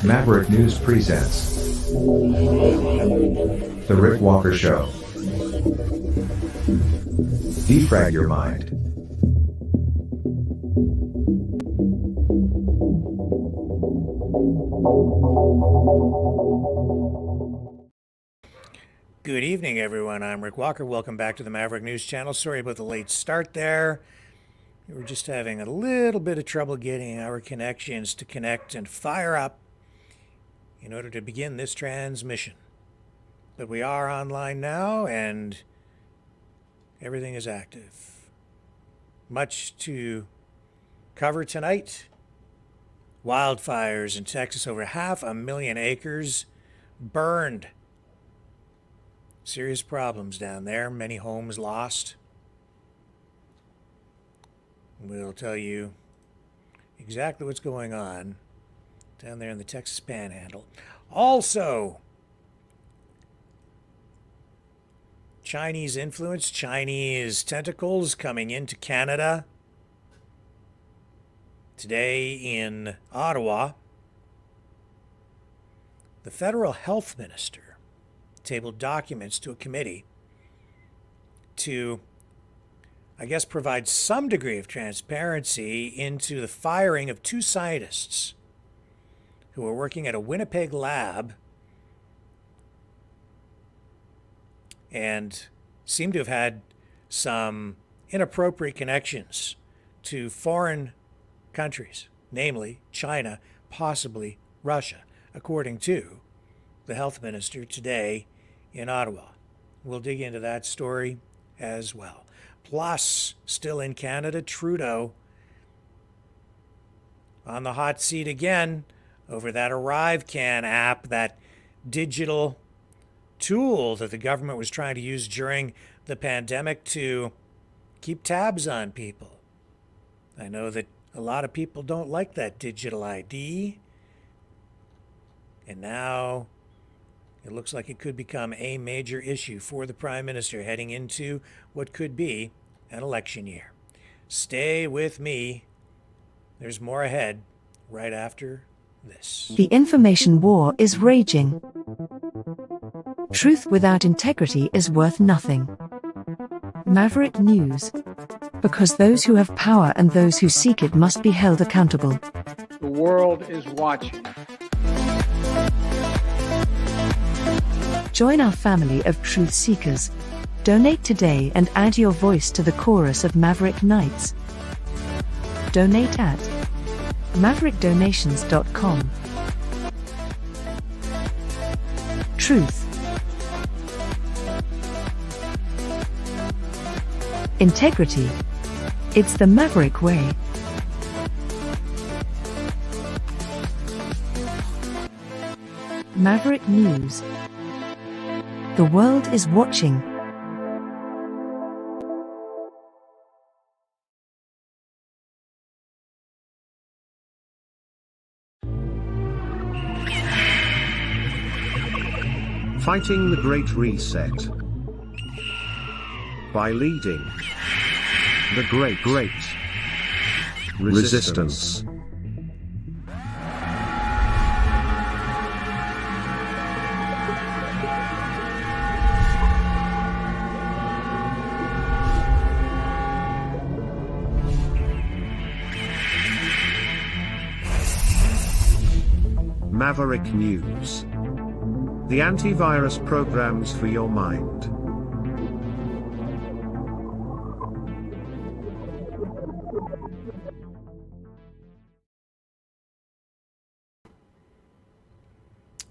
Maverick News presents The Rick Walker Show. Defrag your mind. Good evening, everyone. I'm Rick Walker. Welcome back to the Maverick News Channel. Sorry about the late start there. We were just having a little bit of trouble getting our connections to connect and fire up in order to begin this transmission. But we are online now and everything is active. Much to cover tonight. Wildfires in Texas, over 500,000 acres burned. Serious problems down there, many homes lost. We'll tell you exactly what's going on down there in the Texas Panhandle. Also, Chinese influence, Chinese tentacles coming into Canada. Today in Ottawa, the federal health minister tabled documents to a committee to, I guess, provide some degree of transparency into the firing of two scientists who were working at a Winnipeg lab and seem to have had some inappropriate connections to foreign countries, namely China, possibly Russia, according to the health minister today in Ottawa. We'll dig into that story as well. Plus, still in Canada, Trudeau on the hot seat again over that ArriveCan app, that digital tool that the government was trying to use during the pandemic to keep tabs on people. I know that a lot of people don't like that digital ID, and now it looks like it could become a major issue for the Prime Minister heading into what could be an election year. Stay with me. There's more ahead right after this. The information war is raging. Truth without integrity is worth nothing. Maverick News. Because those who have power and those who seek it must be held accountable. The world is watching. Join our family of truth seekers. Donate today and add your voice to the chorus of Maverick Knights. Donate at maverickdonations.com. Truth. Integrity. It's the Maverick way. Maverick News. The world is watching. Fighting the Great Reset by leading the Great Resistance. Maverick News. The antivirus programs for your mind.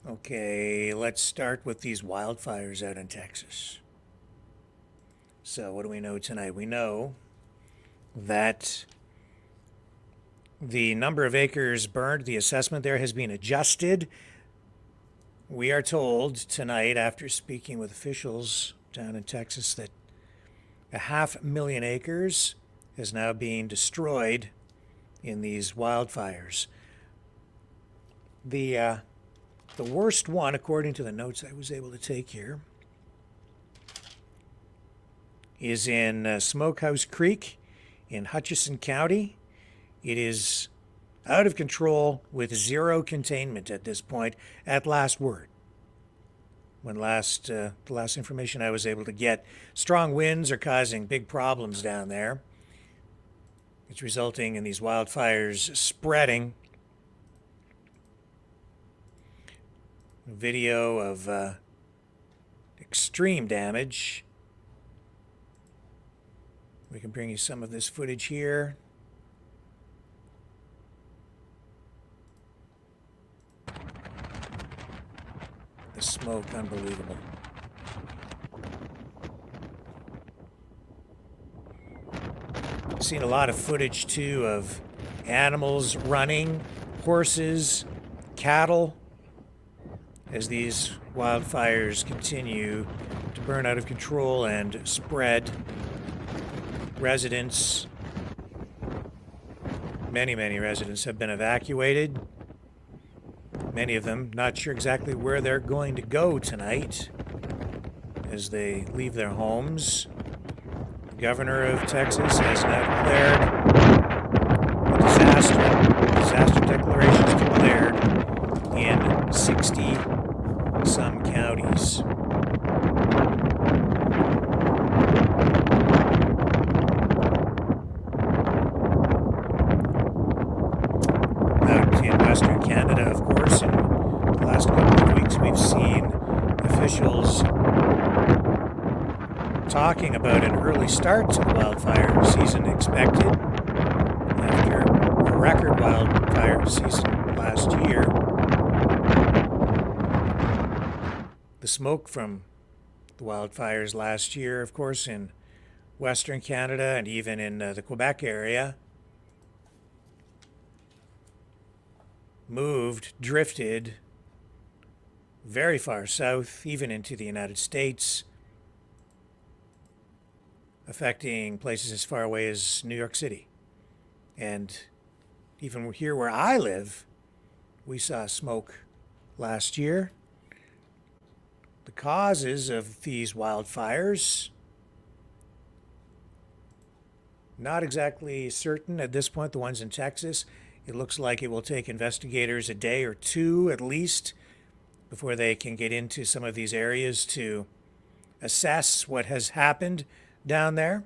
Okay, let's start with these wildfires out in Texas. So what do we know tonight? We know that the number of acres burned, the assessment there has been adjusted. We are told tonight, after speaking with officials down in Texas, that 500,000 acres is now being destroyed in these wildfires. The worst one, according to the notes I was able to take here, is in Smokehouse Creek in Hutchinson County. It is out of control with zero containment at this point, at last word. The last information I was able to get, strong winds are causing big problems down there. It's resulting in these wildfires spreading. Video of extreme damage. We can bring you some of this footage here. The smoke, unbelievable. Seen a lot of footage too of animals running, horses, cattle, as these wildfires continue to burn out of control and spread. Residents, many residents have been evacuated. Many of them not sure exactly where they're going to go tonight as they leave their homes. The governor of Texas has now declared a disaster. Disaster declarations declared in 60 some counties. Out in Western Canada, of course, in the last couple of weeks, we've seen officials talking about an early start to the wildfire season expected after a record wildfire season last year. The smoke from the wildfires last year, of course, in Western Canada and even in the Quebec area, drifted very far south, even into the United States, affecting places as far away as New York City. And even here where I live, we saw smoke last year. The causes of these wildfires, not exactly certain at this point, the ones in Texas. It looks like it will take investigators a day or two at least before they can get into some of these areas to assess what has happened down there.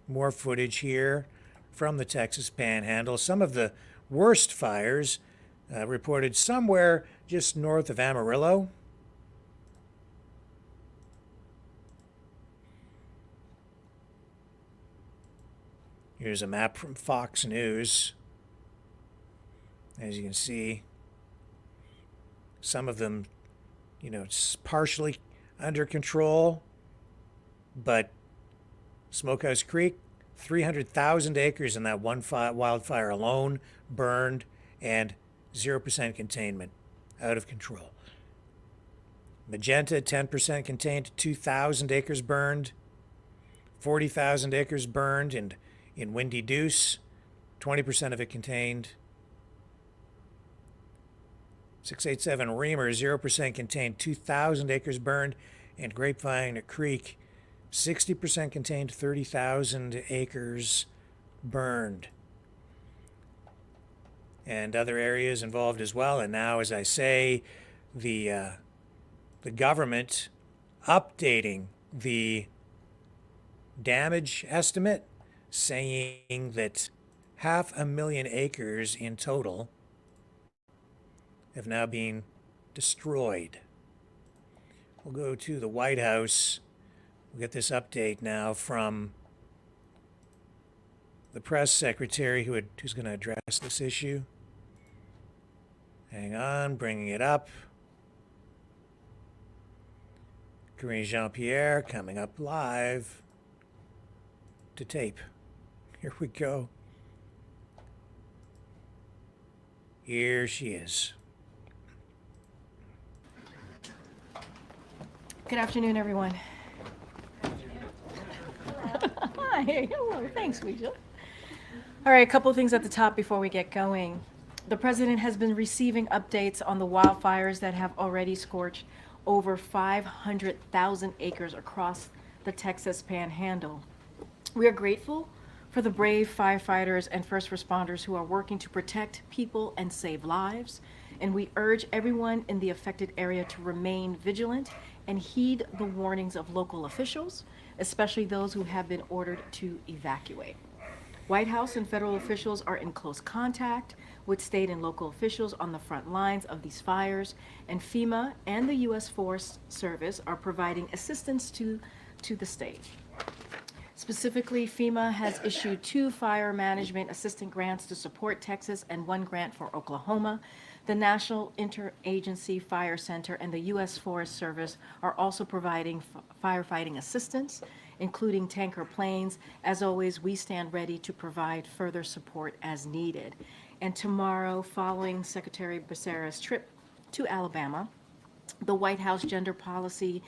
More footage here from the Texas Panhandle. Some of the worst fires reported somewhere just north of Amarillo. Here's a map from Fox News. As you can see, some of them, it's partially under control, but Smokehouse Creek, 300,000 acres in that one wildfire alone burned, and 0% containment, out of control. Magenta, 10% contained, 2,000 acres burned, 40,000 acres burned, and in Windy Deuce, 20% of it contained. 687 Reamer, 0% contained, 2,000 acres burned, and Grapevine Creek, 60% contained, 30,000 acres burned. And other areas involved as well. And now, as I say, the government updating the damage estimate, saying that 500,000 acres in total have now been destroyed. We'll go to the White House. We'll get this update now from the press secretary who's going to address this issue. Hang on, bringing it up. Karine Jean-Pierre coming up live to tape. Here we go. Here she is. Good afternoon, everyone. Hi, hello, thanks, Weijia. All right, a couple of things at the top before we get going. The president has been receiving updates on the wildfires that have already scorched over 500,000 acres across the Texas Panhandle. We are grateful for the brave firefighters and first responders who are working to protect people and save lives. And we urge everyone in the affected area to remain vigilant and heed the warnings of local officials, especially those who have been ordered to evacuate. White House and federal officials are in close contact with state and local officials on the front lines of these fires, and FEMA and the U.S. Forest Service are providing assistance to the state. Specifically, FEMA has issued 2 fire management assistant grants to support Texas and 1 grant for Oklahoma. The National Interagency Fire Center and the U.S. Forest Service are also providing firefighting assistance, including tanker planes. As always, we stand ready to provide further support as needed. And tomorrow, following Secretary Becerra's trip to Alabama, the White House Gender Policy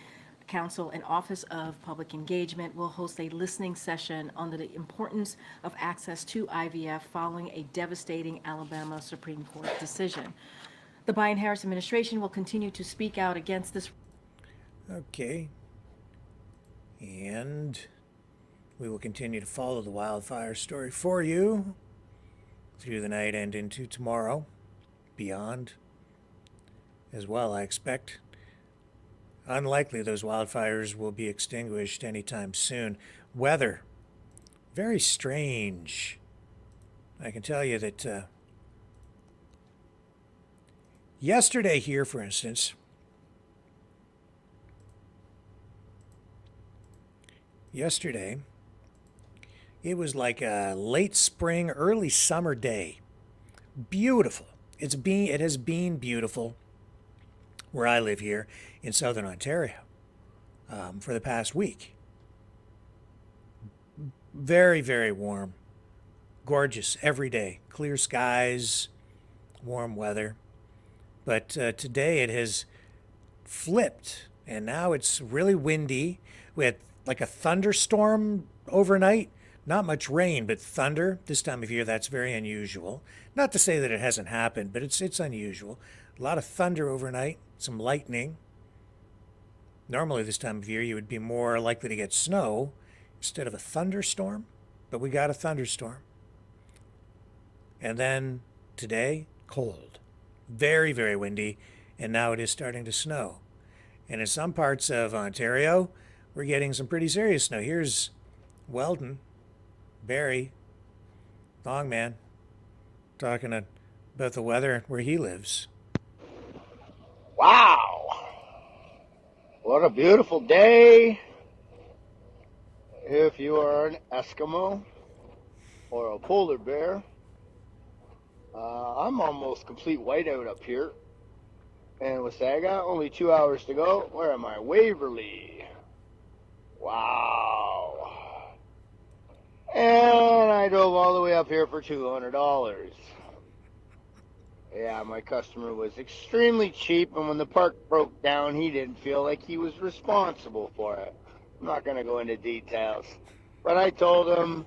Council and Office of Public Engagement will host a listening session on the importance of access to IVF following a devastating Alabama Supreme Court decision. The Biden-Harris administration will continue to speak out against this. Okay. And we will continue to follow the wildfire story for you through the night and into tomorrow, beyond as well, I expect. Unlikely those wildfires will be extinguished anytime soon. Weather, very strange. I can tell you that yesterday here, for instance, it was like a late spring, early summer day. Beautiful. It has been beautiful where I live here in southern Ontario for the past week. Very, very warm. Gorgeous every day. Clear skies, warm weather. But today it has flipped, and now it's really windy with like a thunderstorm overnight. Not much rain, but thunder. This time of year, that's very unusual. Not to say that it hasn't happened, but it's unusual. A lot of thunder overnight, some lightning. Normally this time of year, you would be more likely to get snow instead of a thunderstorm, but we got a thunderstorm. And then today, cold. Very, very windy, and now it is starting to snow. And in some parts of Ontario, we're getting some pretty serious snow. Here's Weldon, Barry, Longman, talking about the weather where he lives. Wow. What a beautiful day. If you are an Eskimo or a polar bear, I'm almost complete whiteout up here. And Wasaga, only 2 hours to go. Where am I? Waverly. Wow. And I drove all the way up here for $200. Yeah, my customer was extremely cheap, and when the park broke down, he didn't feel like he was responsible for it. I'm not going to go into details. But I told him,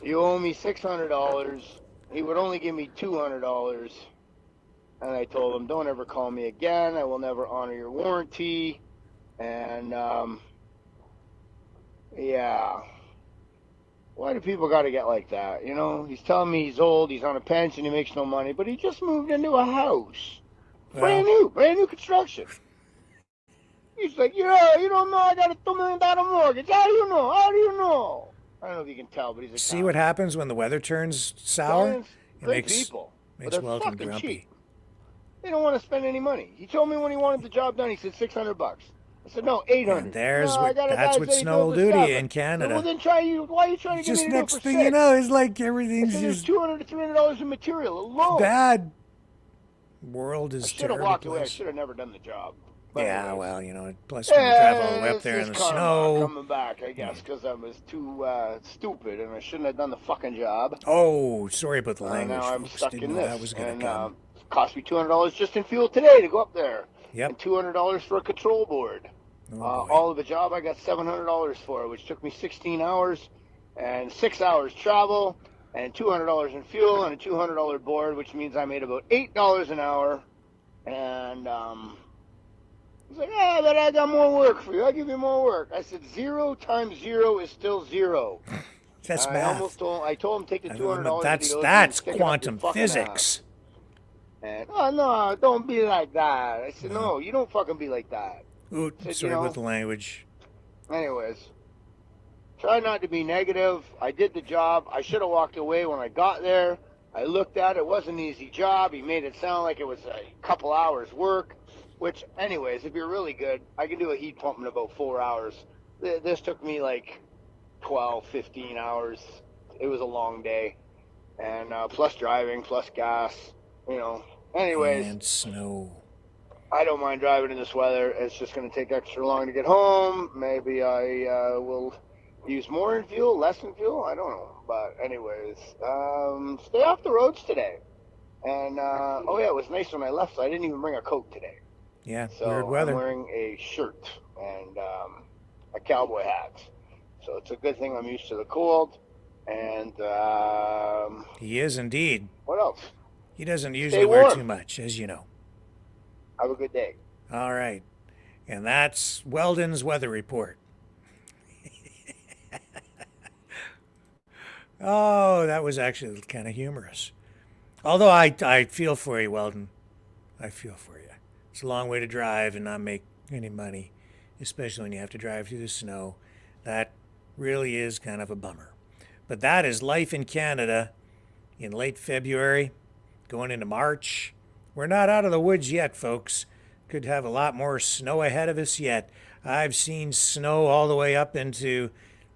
you owe me $600. He would only give me $200. And I told him, don't ever call me again. I will never honor your warranty. And, yeah. Why do people got to get like that? You know, he's telling me he's old, he's on a pension, he makes no money, but he just moved into a house. Brand new construction. He's like, yeah, you don't know I got a $2 million mortgage. How do you know? How do you know? I don't know if you can tell, but he's a See what happens when the weather turns sour? It makes people. Makes Weldon grumpy. Cheap. They don't want to spend any money. He told me when he wanted the job done, he said $600. I said, no, $800. And that's what snow will do to you in Canada. Well, then why are you trying to get me to do it for Just next thing you know, it's like everything's there's just $200 to $300 in material alone. bad. World is I should have walked away. I should have never done the job. But yeah, anyways. well, you know, plus when you drive all the way up there in the snow. Coming back, I guess, because I was too stupid and I shouldn't have done the fucking job. Oh, sorry about the language. Now I'm folks. stuck Didn't in know this. that was going and to come. It cost me $200 just in fuel today to go up there. Yep. And $200 for a control board. Oh, all of the job I got $700 for, which took me 16 hours and 6 hours travel and $200 in fuel and a $200 board, which means I made about $8 an hour. And he's like, yeah, but I got more work for you. I'll give you more work. I said, 0 times 0 is still 0. That's I math. almost told. I told him take the $200 That's videos and that's stick it up your quantum fucking physics. ass. And oh no, don't be like that. I said No. no, you don't fucking be like that. Ooh, I said, sorry about the language. Anyways, try not to be negative. I did the job. I should have walked away when I got there. I looked at it. It wasn't an easy job. He made it sound like it was a couple hours work, which, anyways, if you're really good, I can do a heat pump in about 4 hours. This took me like 12, 15 hours. It was a long day. And plus driving, plus gas, you know. Anyways, And snow. I don't mind driving in this weather. It's just going to take extra long to get home. Maybe I will use more in fuel, less in fuel. I don't know. But anyways, stay off the roads today. And oh yeah, it was nice when I left, so I didn't even bring a coat today. Yeah, So weird weather. I'm wearing a shirt and a cowboy hat. So it's a good thing I'm used to the cold. And He is indeed. what else? He doesn't Stay usually wear warm. too much, as you know. Have a good day. All right. And that's Weldon's weather report. Oh, that was actually kind of humorous. Although I feel for you, Weldon. I feel for you. It's a long way to drive and not make any money, especially when you have to drive through the snow. That really is kind of a bummer. But that is life in Canada in late February, going into March. We're not out of the woods yet, folks. Could have a lot more snow ahead of us yet. I've seen snow all the way up into,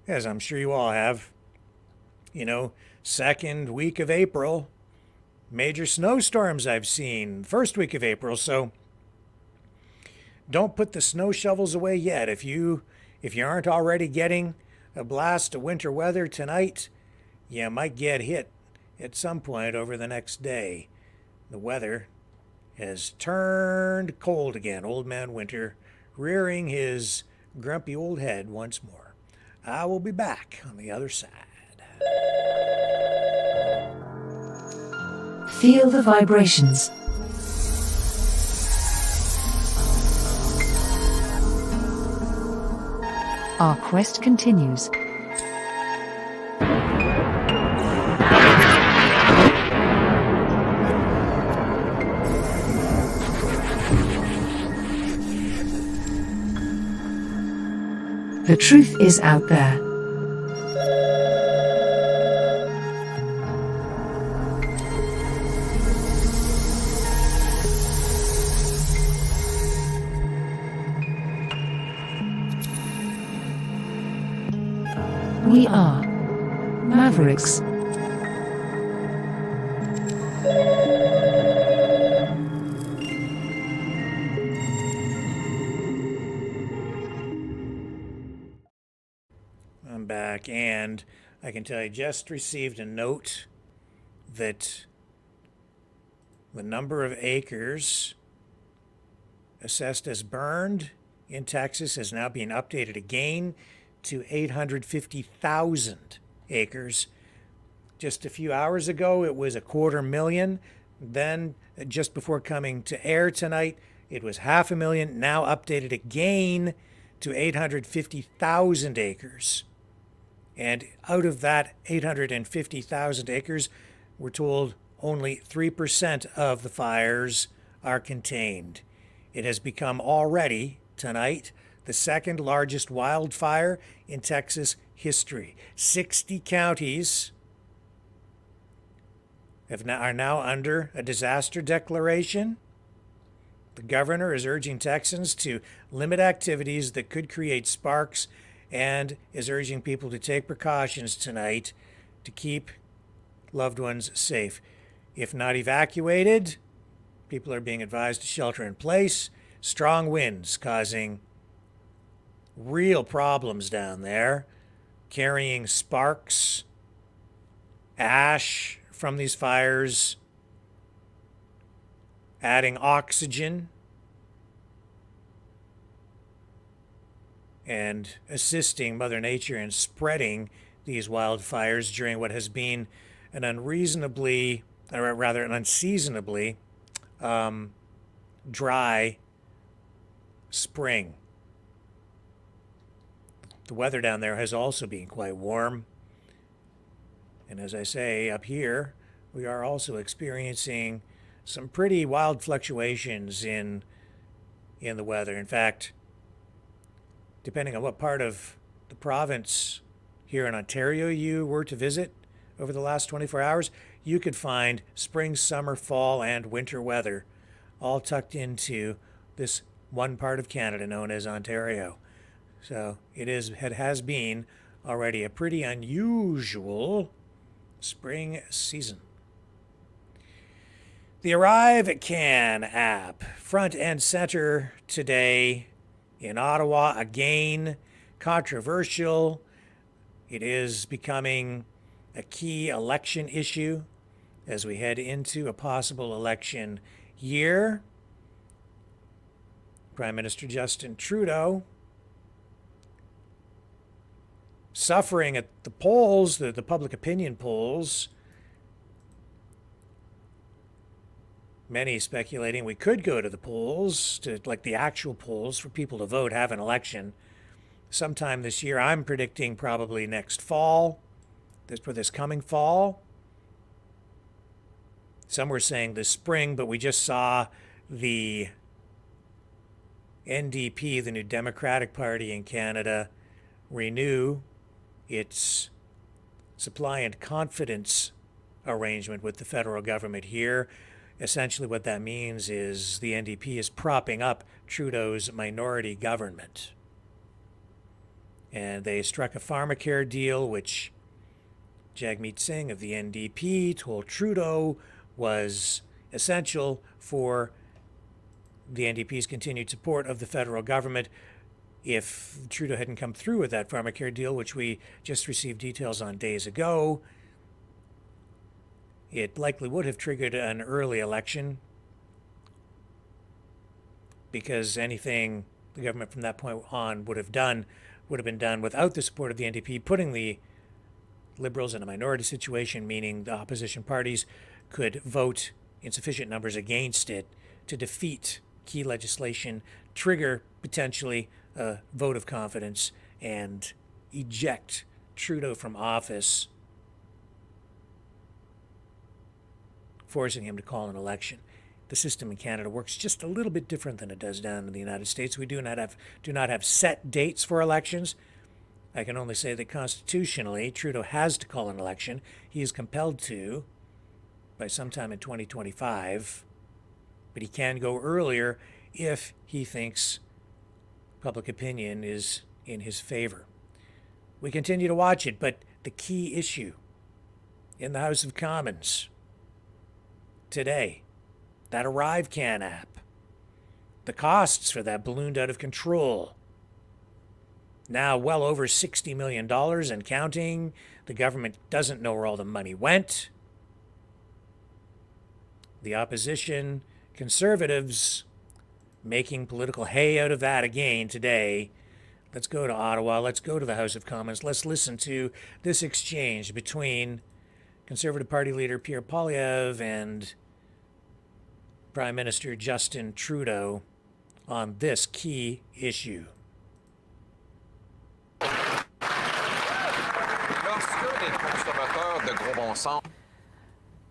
as I'm sure you all have, second week of April. Major snowstorms I've seen first week of April. So don't put the snow shovels away yet. If you aren't already getting a blast of winter weather tonight, you might get hit at some point over the next day. The weather has turned cold again. Old Man Winter rearing his grumpy old head once more. I will be back on the other side. Feel the vibrations. Our quest continues. The truth is out there. We are Mavericks. I'm back, and I can tell you, just received a note that the number of acres assessed as burned in Texas is now being updated again to 850,000 acres. Just a few hours ago, it was 250,000. Then, just before coming to air tonight, it was 500,000. Now updated again to 850,000 acres. And out of that 850,000 acres, we're told only 3% of the fires are contained. It has become already, tonight, the second largest wildfire in Texas history. 60 counties are now under a disaster declaration. The governor is urging Texans to limit activities that could create sparks and is urging people to take precautions tonight to keep loved ones safe. If not evacuated, people are being advised to shelter in place. Strong winds causing real problems down there, carrying sparks, ash from these fires, adding oxygen, and assisting Mother Nature in spreading these wildfires during what has been an unseasonably dry spring. The weather down there has also been quite warm. And as I say, up here, we are also experiencing some pretty wild fluctuations in the weather. In fact, depending on what part of the province here in Ontario you were to visit over the last 24 hours, you could find spring, summer, fall, and winter weather all tucked into this one part of Canada known as Ontario. So it has been already a pretty unusual spring season. The Arrive Can app, front and center today in Ottawa, again, controversial. It is becoming a key election issue as we head into a possible election year. Prime Minister Justin Trudeau suffering at the polls, the public opinion polls. Many speculating we could go to the polls, to like the actual polls for people to vote, have an election sometime this year. I'm predicting probably next fall, for this coming fall. Some were saying this spring, but we just saw the NDP, the New Democratic Party in Canada, renew its supply and confidence arrangement with the federal government here. Essentially what that means is the NDP is propping up Trudeau's minority government. And they struck a pharmacare deal, which Jagmeet Singh of the NDP told Trudeau was essential for the NDP's continued support of the federal government. If Trudeau hadn't come through with that pharmacare deal, which we just received details on days ago, it likely would have triggered an early election, because anything the government from that point on would have been done without the support of the NDP, putting the Liberals in a minority situation, meaning the opposition parties could vote in sufficient numbers against it to defeat key legislation, trigger potentially a vote of confidence, and eject Trudeau from office, forcing him to call an election. The system in Canada works just a little bit different than it does down in the United States. We do not have set dates for elections. I can only say that constitutionally, Trudeau has to call an election. He is compelled to by sometime in 2025, but he can go earlier if he thinks public opinion is in his favor. We continue to watch it, but the key issue in the House of Commons today, that Arrive Can app, the costs for that ballooned out of control. Now well over $60 million and counting. The government doesn't know where all the money went. The opposition, Conservatives, making political hay out of that again today. Let's go to Ottawa. Let's go to the House of Commons. Let's listen to this exchange between Conservative Party leader Pierre Poilievre and Prime Minister Justin Trudeau on this key issue.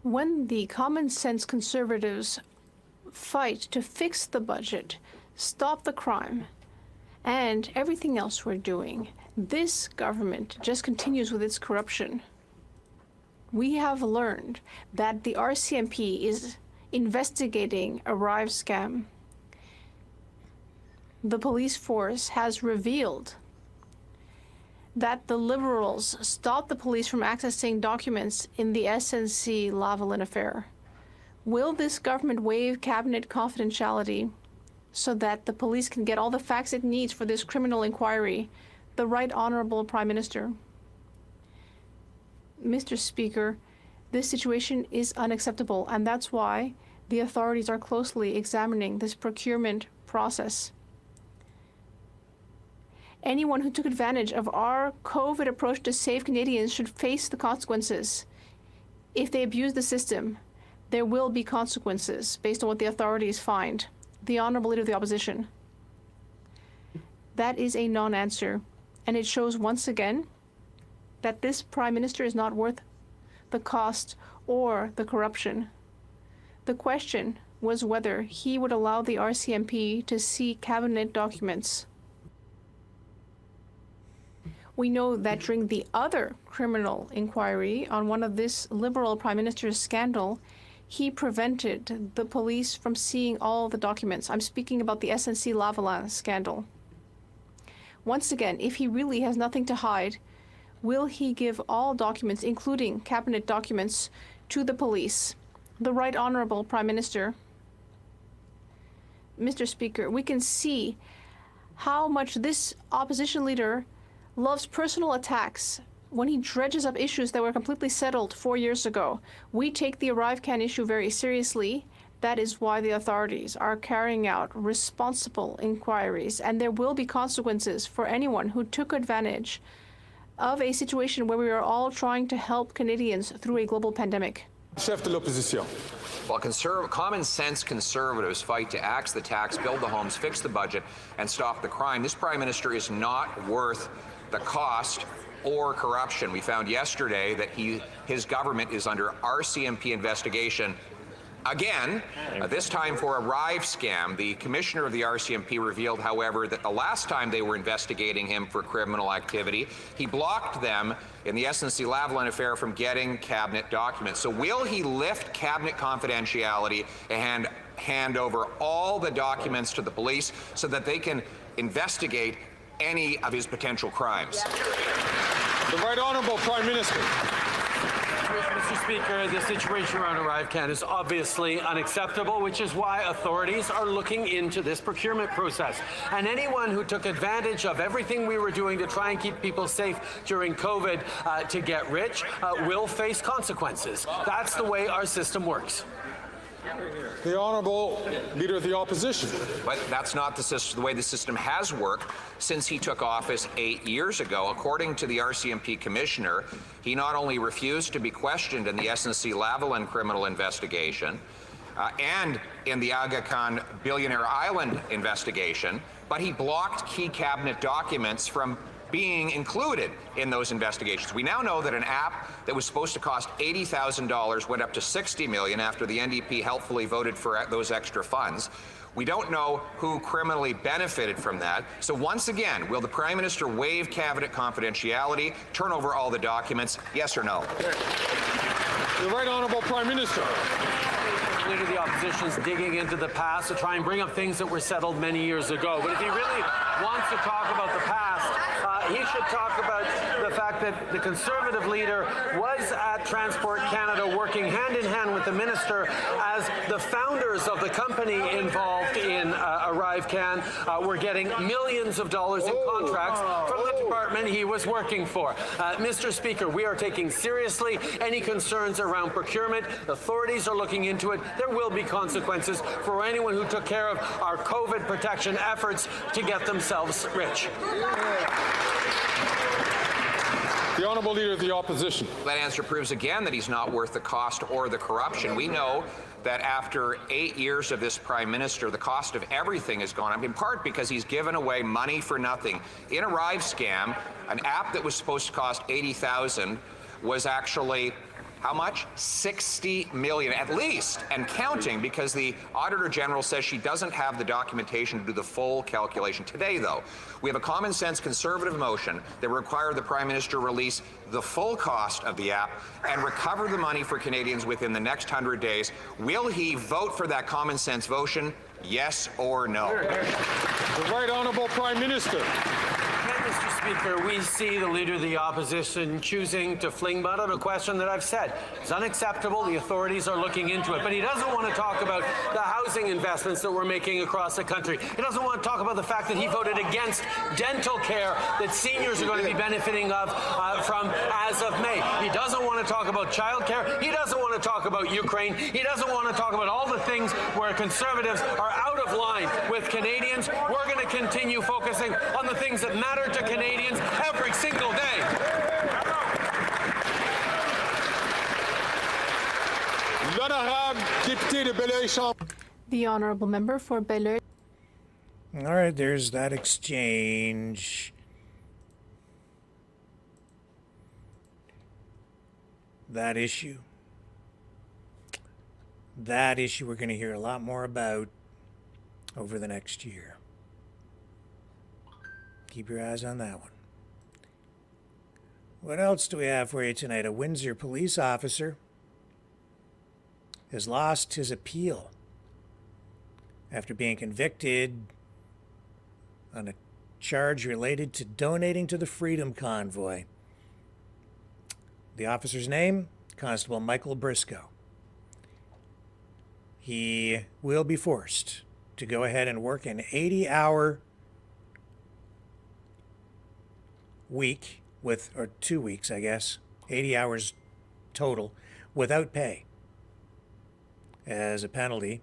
When the common sense Conservatives fight to fix the budget, stop the crime, and everything else we're doing, this government just continues with its corruption. We have learned that the RCMP is investigating a Arrive scam. The police force has revealed that the Liberals stopped the police from accessing documents in the SNC-Lavalin affair. Will this government waive cabinet confidentiality so that the police can get all the facts it needs for this criminal inquiry? The Right Honourable Prime Minister. Mr. Speaker, this situation is unacceptable, and that's why the authorities are closely examining this procurement process. Anyone who took advantage of our COVID approach to save Canadians should face the consequences. If they abuse the system, there will be consequences based on what the authorities find. The Honourable Leader of the Opposition. That is a non-answer, and it shows once again that this Prime Minister is not worth the cost, or the corruption. The question was whether he would allow the RCMP to see cabinet documents. We know that during the other criminal inquiry on one of this Liberal Prime Minister's scandal, he prevented the police from seeing all the documents. I'm speaking about the SNC-Lavalin scandal. Once again, if he really has nothing to hide, will he give all documents, including cabinet documents, to the police? The Right Honourable Prime Minister. Mr. Speaker, we can see how much this opposition leader loves personal attacks when he dredges up issues that were completely settled 4 years ago. We take the ArriveCan issue very seriously. That is why the authorities are carrying out responsible inquiries, and there will be consequences for anyone who took advantage of a situation where we are all trying to help Canadians through a global pandemic. Chef de l'opposition. While common sense conservatives fight to axe the tax, build the homes, fix the budget, and stop the crime, this Prime Minister is not worth the cost or corruption. We found yesterday that his government is under RCMP investigation again, this time for a Rive scam. The commissioner of the RCMP revealed, however, that the last time they were investigating him for criminal activity, he blocked them in the SNC-Lavalin affair from getting cabinet documents. So will he lift cabinet confidentiality and hand over all the documents to the police so that they can investigate any of his potential crimes? The Right Honourable Prime Minister. Mr. Speaker, the situation around ArriveCan is obviously unacceptable, which is why authorities are looking into this procurement process. And anyone who took advantage of everything we were doing to try and keep people safe during COVID to get rich will face consequences. That's the way our system works. The Honourable Leader of the Opposition. But that's not the way the system has worked since he took office 8 years ago. According to the RCMP Commissioner, he not only refused to be questioned in the SNC-Lavalin criminal investigation and in the Aga Khan Billionaire Island investigation, but he blocked key cabinet documents from being included in those investigations. We now know that an app that was supposed to cost $80,000 went up to $60 million after the NDP helpfully voted for those extra funds. We don't know who criminally benefited from that. So once again, will the Prime Minister waive cabinet confidentiality, turn over all the documents, yes or no? The Right Honourable Prime Minister. The Leader of the Opposition is digging into the past to try and bring up things that were settled many years ago. But if he really wants to talk about the past, he should talk about the fact that the Conservative leader was at Transport Canada working hand in hand with the minister as the founders of the company involved in ArriveCan were getting millions of dollars in contracts from the department he was working for. Mr. Speaker, we are taking seriously any concerns around procurement. The authorities are looking into it. There will be consequences for anyone who took care of our COVID protection efforts to get themselves rich. The Honourable Leader of the Opposition. That answer proves again that he's not worth the cost or the corruption. We know that after 8 years of this Prime Minister, the cost of everything has gone up, in part because he's given away money for nothing. In a Rive scam, an app that was supposed to cost $80,000 was actually how much? $60 million at least, and counting, because the Auditor General says she doesn't have the documentation to do the full calculation. Today, though, we have a common sense conservative motion that will require the Prime Minister release the full cost of the app and recover the money for Canadians within the next 100 days. Will he vote for that common sense motion? Yes or no? The Right Honourable Prime Minister. Mr. Speaker, we see the Leader of the Opposition choosing to fling mud on a question that I've said is unacceptable. The authorities are looking into it. But he doesn't want to talk about the housing investments that we're making across the country. He doesn't want to talk about the fact that he voted against dental care that seniors are going to be benefiting from as of May. He doesn't want to talk about childcare. He doesn't want to talk about Ukraine. He doesn't want to talk about all the things where Conservatives are out of line with Canadians. We're going to continue focusing on the things that matter to Canadians every single day. The Honourable Member for Belleuil. All right, there's that exchange. that issue. That issue we're going to hear a lot more about over the next year. Keep your eyes on that one. What else do we have for you tonight? A Windsor police officer has lost his appeal after being convicted on a charge related to donating to the Freedom Convoy. The officer's name, Constable Michael Briscoe. He will be forced to go ahead and work an 80-hour week or 2 weeks, I guess, 80 hours total, without pay as a penalty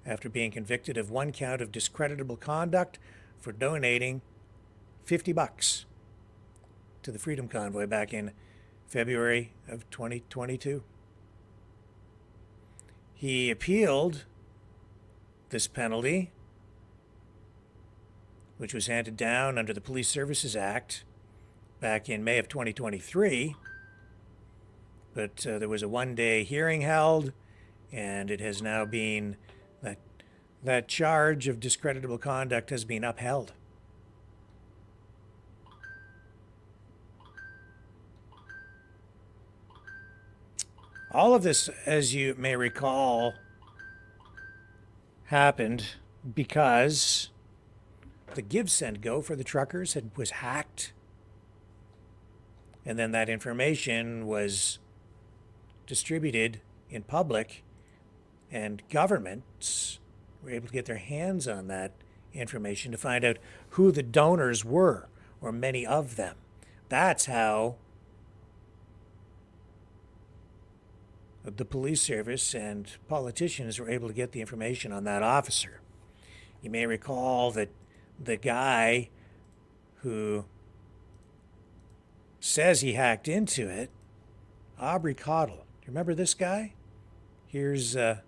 after being convicted of one count of discreditable conduct for donating $50 to the Freedom Convoy back in February of 2022. He appealed this penalty, which was handed down under the Police Services Act back in May of 2023, but there was a one-day hearing held, and it has now been that charge of discreditable conduct has been upheld. All of this, as you may recall, happened because the Give Send Go for the truckers was hacked. And then that information was distributed in public, and governments were able to get their hands on that information to find out who the donors were, or many of them. That's how the police service and politicians were able to get the information on that officer. You may recall that the guy who says he hacked into it, Aubrey Cottle. Do you remember this guy? Here's a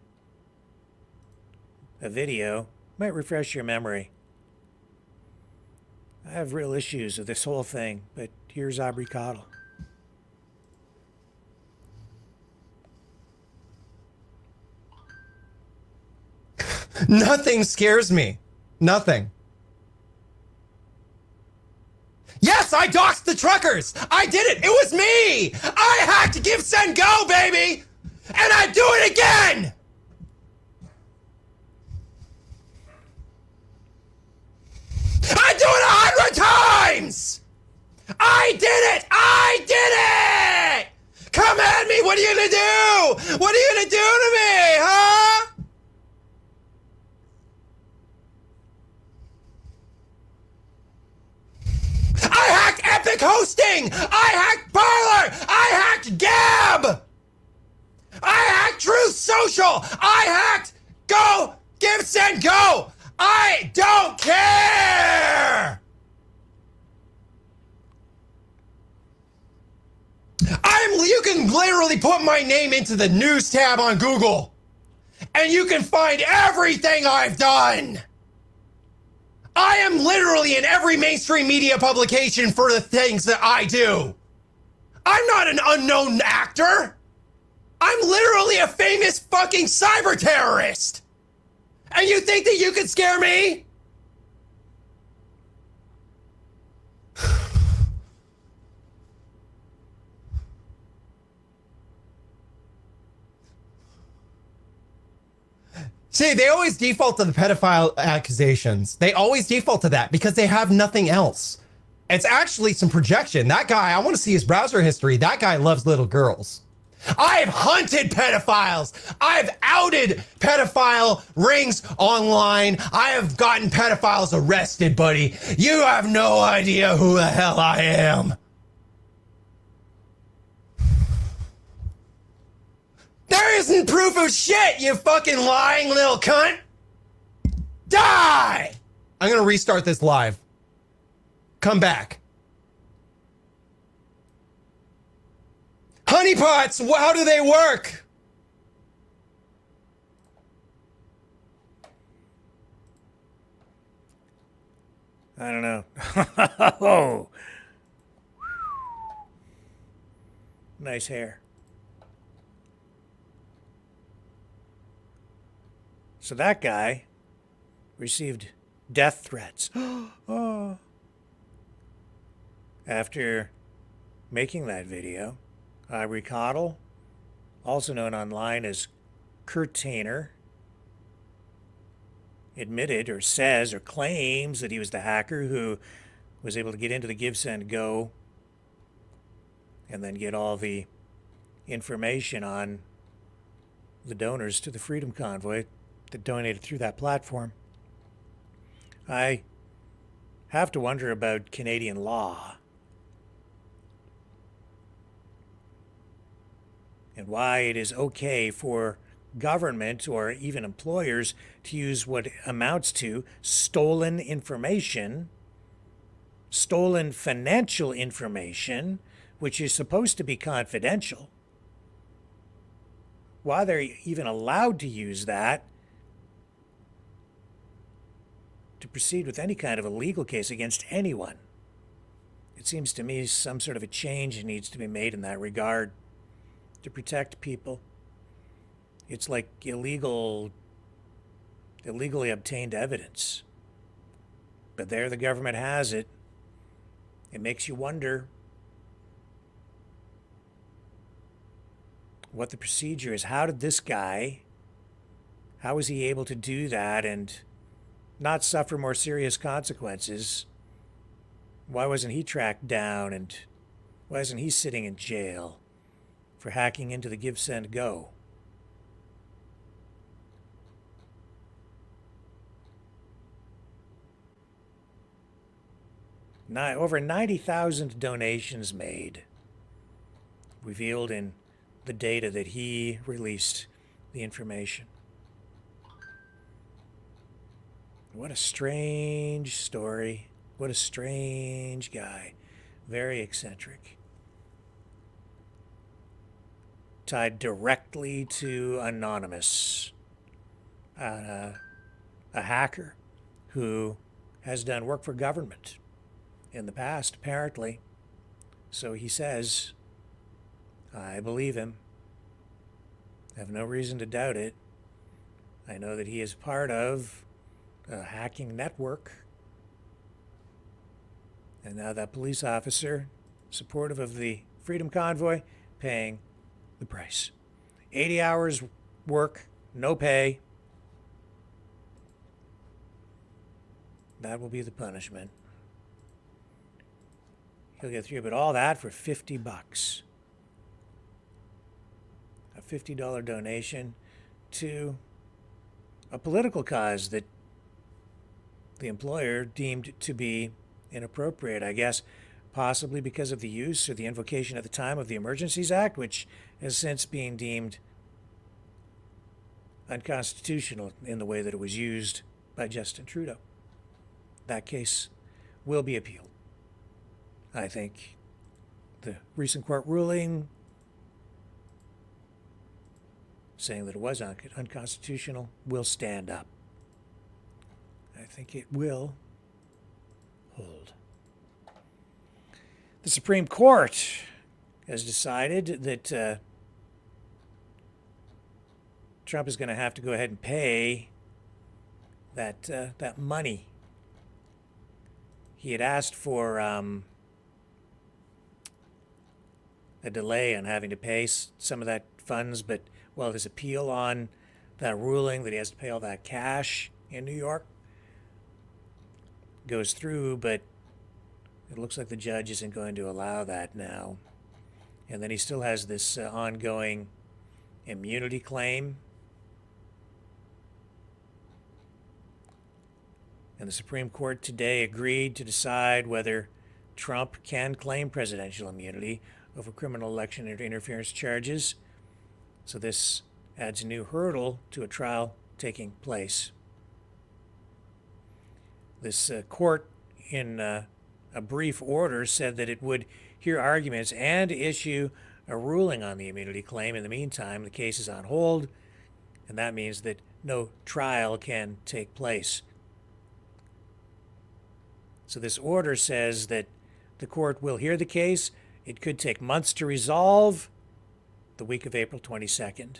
video. Might refresh your memory. I have real issues with this whole thing, but here's Aubrey Cottle. Nothing scares me. Nothing. Yes, I doxed the truckers. I did it. It was me. I hacked Give Send Go, baby. And I do it again. I do it 100 times. I did it. I did it. Come at me. What are you gonna do? What are you gonna do to me, huh? I hacked Epic Hosting! I hacked Parler! I hacked Gab! I hacked Truth Social! I hacked Go! Give Send Go! I don't care! You can literally put my name into the news tab on Google, and you can find everything I've done! I am literally in every mainstream media publication for the things that I do. I'm not an unknown actor. I'm literally a famous fucking cyber terrorist. And you think that you can scare me? See, they always default to the pedophile accusations. They always default to that because they have nothing else. It's actually some projection. That guy, I want to see his browser history. That guy loves little girls. I've hunted pedophiles. I've outed pedophile rings online. I have gotten pedophiles arrested, buddy. You have no idea who the hell I am. There isn't proof of shit, you fucking lying little cunt. Die! I'm gonna restart this live. Come back. Honeypots, how do they work? I don't know. Oh. Nice hair. So that guy received death threats. Oh. After making that video, Ivory Cottle, also known online as Kurt Tainer, admitted or says or claims that he was the hacker who was able to get into the Give, Send, Go and then get all the information on the donors to the Freedom Convoy that donated through that platform. I have to wonder about Canadian law and why it is okay for government or even employers to use what amounts to stolen information, stolen financial information, which is supposed to be confidential. Why they're even allowed to use that to proceed with any kind of a legal case against anyone. It seems to me some sort of a change needs to be made in that regard to protect people. It's like illegally obtained evidence. But there the government has it. It makes you wonder what the procedure is. How did this guy, how was he able to do that and not suffer more serious consequences? Why wasn't he tracked down, and why isn't he sitting in jail for hacking into the Give, Send, Go? Over 90,000 donations made, revealed in the data that he released the information. What a strange story. What a strange guy. Very eccentric. Tied directly to Anonymous, a hacker who has done work for government in the past, apparently. So he says, I believe him. I have no reason to doubt it. I know that he is part of a hacking network. And now that police officer, supportive of the Freedom Convoy, paying the price. 80 hours work, no pay. That will be the punishment. He'll get through, but all that for $50. A $50 donation to a political cause that the employer deemed to be inappropriate, I guess, possibly because of the use or the invocation at the time of the Emergencies Act, which has since been deemed unconstitutional in the way that it was used by Justin Trudeau. That case will be appealed. I think the recent court ruling saying that it was unconstitutional will stand up. I think it will hold. The Supreme Court has decided that Trump is going to have to go ahead and pay that money. He had asked for a delay on having to pay some of that funds, but his appeal on that ruling that he has to pay all that cash in New York goes through, but it looks like the judge isn't going to allow that now. And then he still has this ongoing immunity claim. And the Supreme Court today agreed to decide whether Trump can claim presidential immunity over criminal election interference charges. So this adds a new hurdle to a trial taking place. This court, in a brief order, said that it would hear arguments and issue a ruling on the immunity claim. In the meantime, the case is on hold, and that means that no trial can take place. So this order says that the court will hear the case. It could take months to resolve, the week of April 22nd.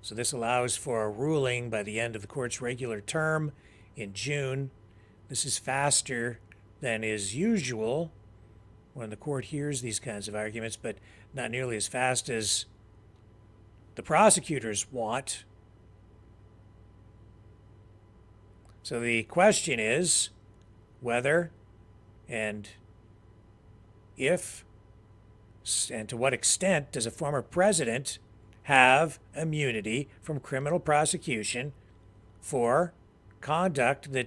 So this allows for a ruling by the end of the court's regular term in June. This is faster than is usual when the court hears these kinds of arguments, but not nearly as fast as the prosecutors want. So the question is whether and if and to what extent does a former president have immunity from criminal prosecution for conduct that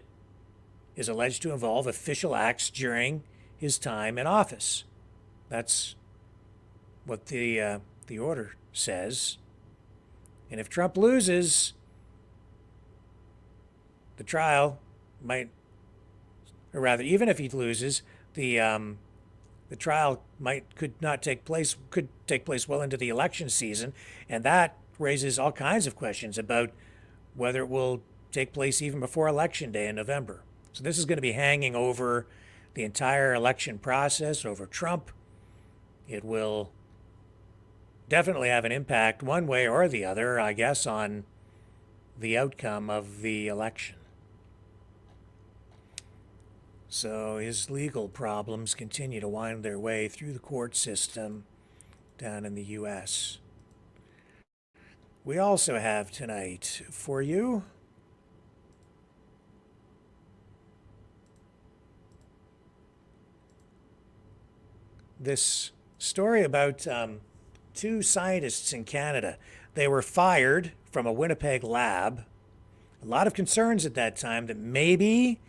is alleged to involve official acts during his time in office. That's what the order says. And if Trump loses, the trial might, or rather, even if he loses, the trial could take place well into the election season, and that raises all kinds of questions about whether it will take place even before Election Day in November. So this is going to be hanging over the entire election process, over Trump. It will definitely have an impact one way or the other, I guess, on the outcome of the election. So his legal problems continue to wind their way through the court system down in the U.S. We also have tonight for you this story about two scientists in Canada. They were fired from a Winnipeg lab. A lot of concerns at that time that maybe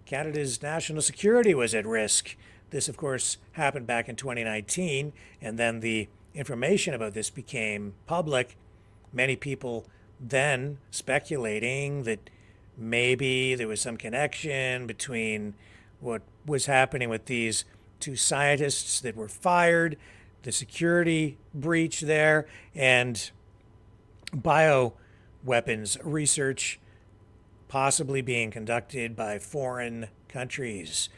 Canada's national security was at risk. This, of course, happened back in 2019, and then the information about this became public. Many people then speculating that maybe there was some connection between what was happening with these two scientists that were fired, the security breach there, and bioweapons research possibly being conducted by foreign countries.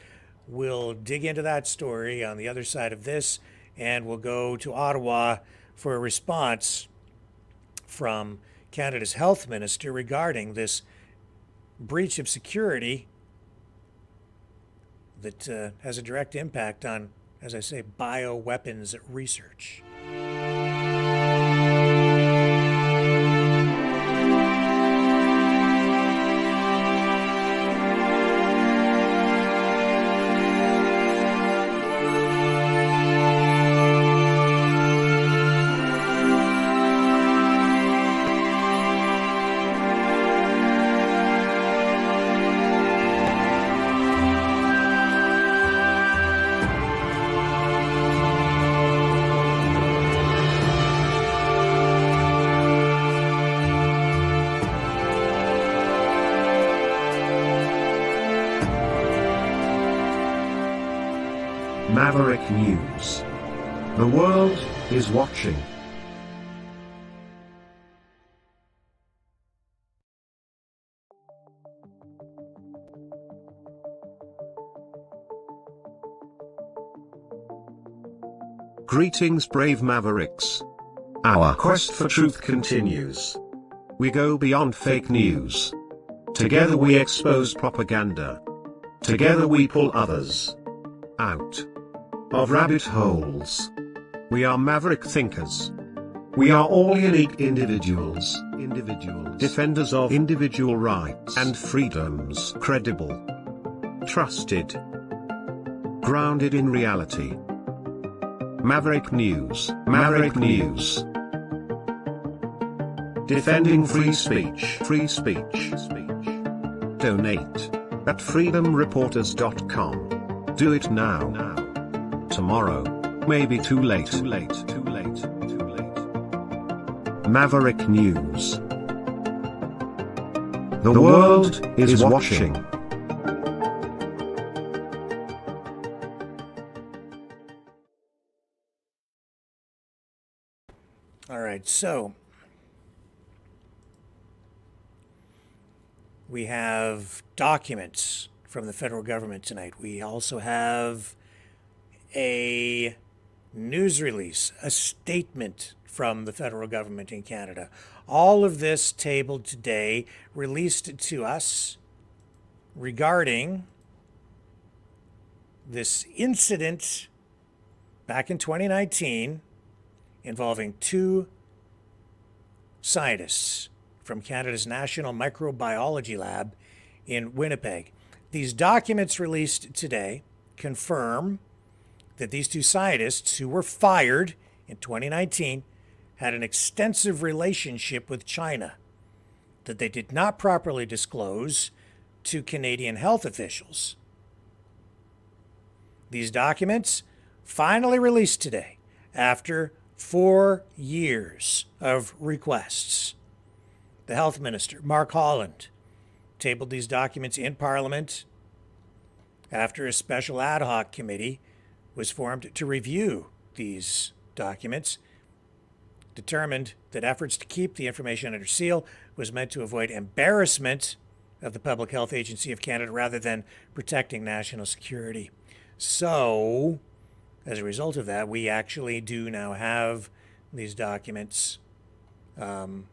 We'll dig into that story on the other side of this, and we'll go to Ottawa for a response from Canada's health minister regarding this breach of security that has a direct impact on, as I say, bioweapons research. Maverick News. The world is watching. Greetings, brave Mavericks. Our quest for truth continues. We go beyond fake news. Together we expose propaganda. Together we pull others out of rabbit holes. We are maverick thinkers. We are all unique individuals, defenders of individual rights and freedoms, credible, trusted, grounded in reality. Maverick News, Maverick News. Defending free speech, free speech. Donate at freedomreporters.com. Do it now. Tomorrow may be too late. Maverick News. The world is watching. All right, so we have documents from the federal government tonight. We also have a news release, a statement from the federal government in Canada. All of this tabled today, released to us regarding this incident back in 2019 involving two scientists from Canada's National Microbiology Lab in Winnipeg. These documents released today confirm that these two scientists, who were fired in 2019, had an extensive relationship with China that they did not properly disclose to Canadian health officials. These documents finally released today after 4 years of requests. The health minister, Mark Holland, tabled these documents in Parliament after a special ad hoc committee was formed to review these documents, determined that efforts to keep the information under seal was meant to avoid embarrassment of the Public Health Agency of Canada rather than protecting national security. So, as a result of that, we actually do now have these documents. And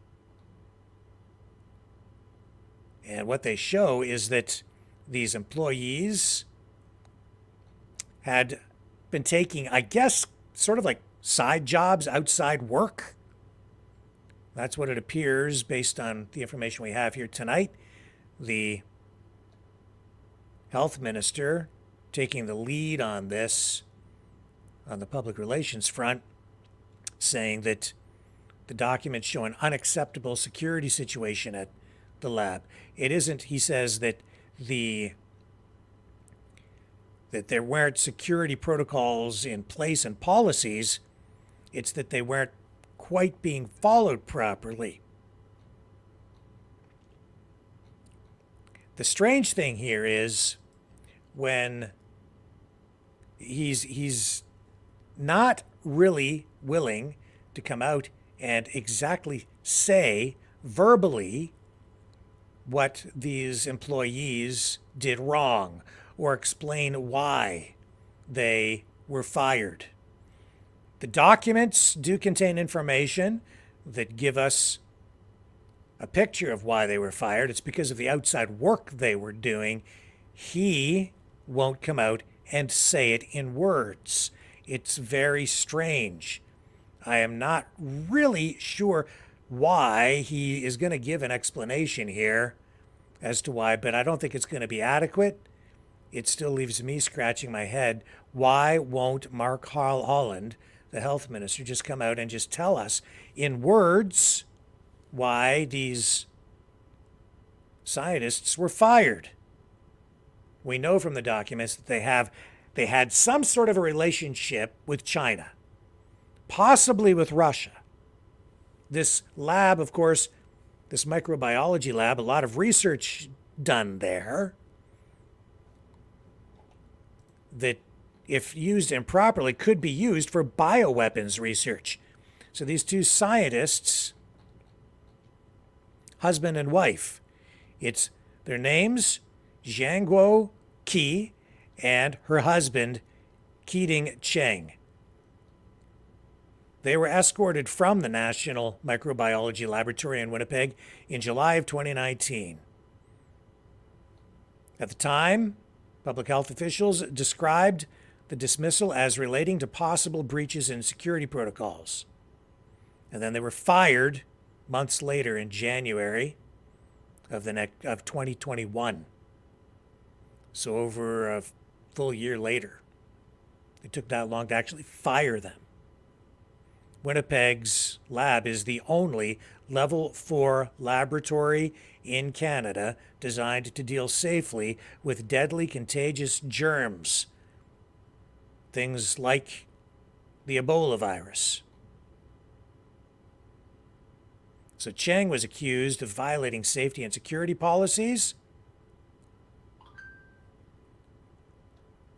what they show is that these employees had been taking, I guess, sort of like side jobs, outside work. That's what it appears based on the information we have here tonight. The health minister taking the lead on this, on the public relations front, saying that the documents show an unacceptable security situation at the lab. It isn't, he says, that there weren't security protocols in place and policies. It's that they weren't quite being followed properly. The strange thing here is when he's not really willing to come out and exactly say verbally what these employees did wrong or explain why they were fired. The documents do contain information that give us a picture of why they were fired. It's because of the outside work they were doing. He won't come out and say it in words. It's very strange. I am not really sure why he is going to give an explanation here as to why, but I don't think it's going to be adequate. It still leaves me scratching my head. Why won't Mark Holland, the health minister, just come out and just tell us in words why these scientists were fired? We know from the documents that they had some sort of a relationship with China, possibly with Russia. This lab, of course, this microbiology lab, a lot of research done there that, if used improperly, could be used for bioweapons research. So these two scientists, husband and wife, it's their names, Jianguo Qi and her husband, Keating Cheng. They were escorted from the National Microbiology Laboratory in Winnipeg in July of 2019. At the time, public health officials described the dismissal as relating to possible breaches in security protocols. And then they were fired months later in January of 2021. So over a full year later. It took that long to actually fire them. Winnipeg's lab is the only level 4 laboratory in Canada designed to deal safely with deadly contagious germs. Things like the Ebola virus. So Cheng was accused of violating safety and security policies.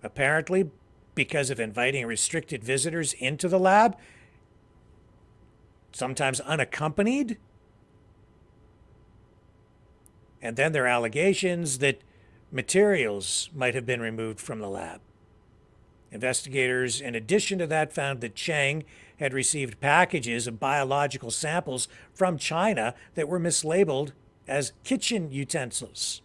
Apparently, because of inviting restricted visitors into the lab, sometimes unaccompanied. And then there are allegations that materials might have been removed from the lab. Investigators, in addition to that, found that Chang had received packages of biological samples from China that were mislabeled as kitchen utensils.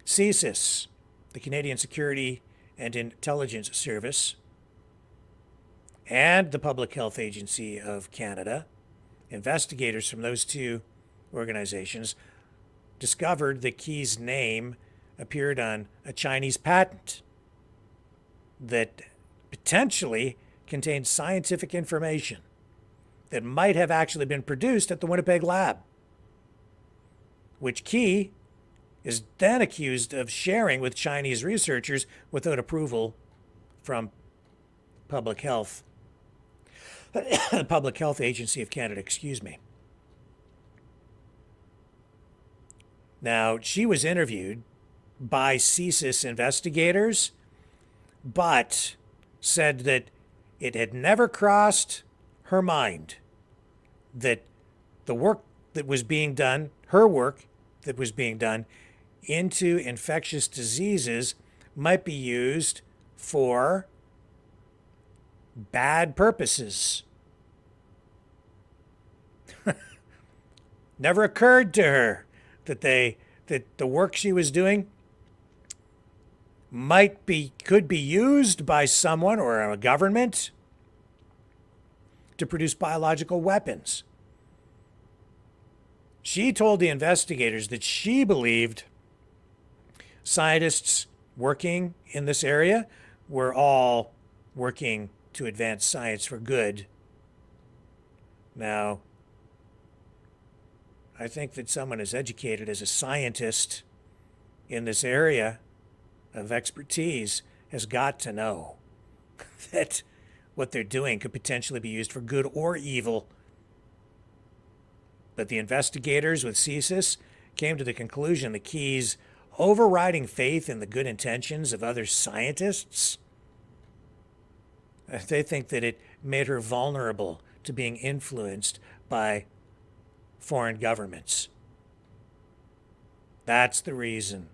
CSIS, the Canadian Security and Intelligence Service, and the Public Health Agency of Canada, investigators from those two organizations discovered that Key's name appeared on a Chinese patent that potentially contained scientific information that might have actually been produced at the Winnipeg lab, which Key is then accused of sharing with Chinese researchers without approval from Public Health, the Public Health Agency of Canada, excuse me. Now, she was interviewed by CSIS investigators, but said that it had never crossed her mind that the work that was being done, her work that was being done into infectious diseases, might be used for bad purposes. Never occurred to her that the work she was doing could be used by someone or a government to produce biological weapons. She told the investigators that she believed scientists working in this area were all working to advance science for good. Now, I think that someone as educated as a scientist in this area of expertise has got to know that what they're doing could potentially be used for good or evil. But the investigators with CSIS came to the conclusion that Key's overriding faith in the good intentions of other scientists, they think that it made her vulnerable to being influenced by foreign governments. That's the reason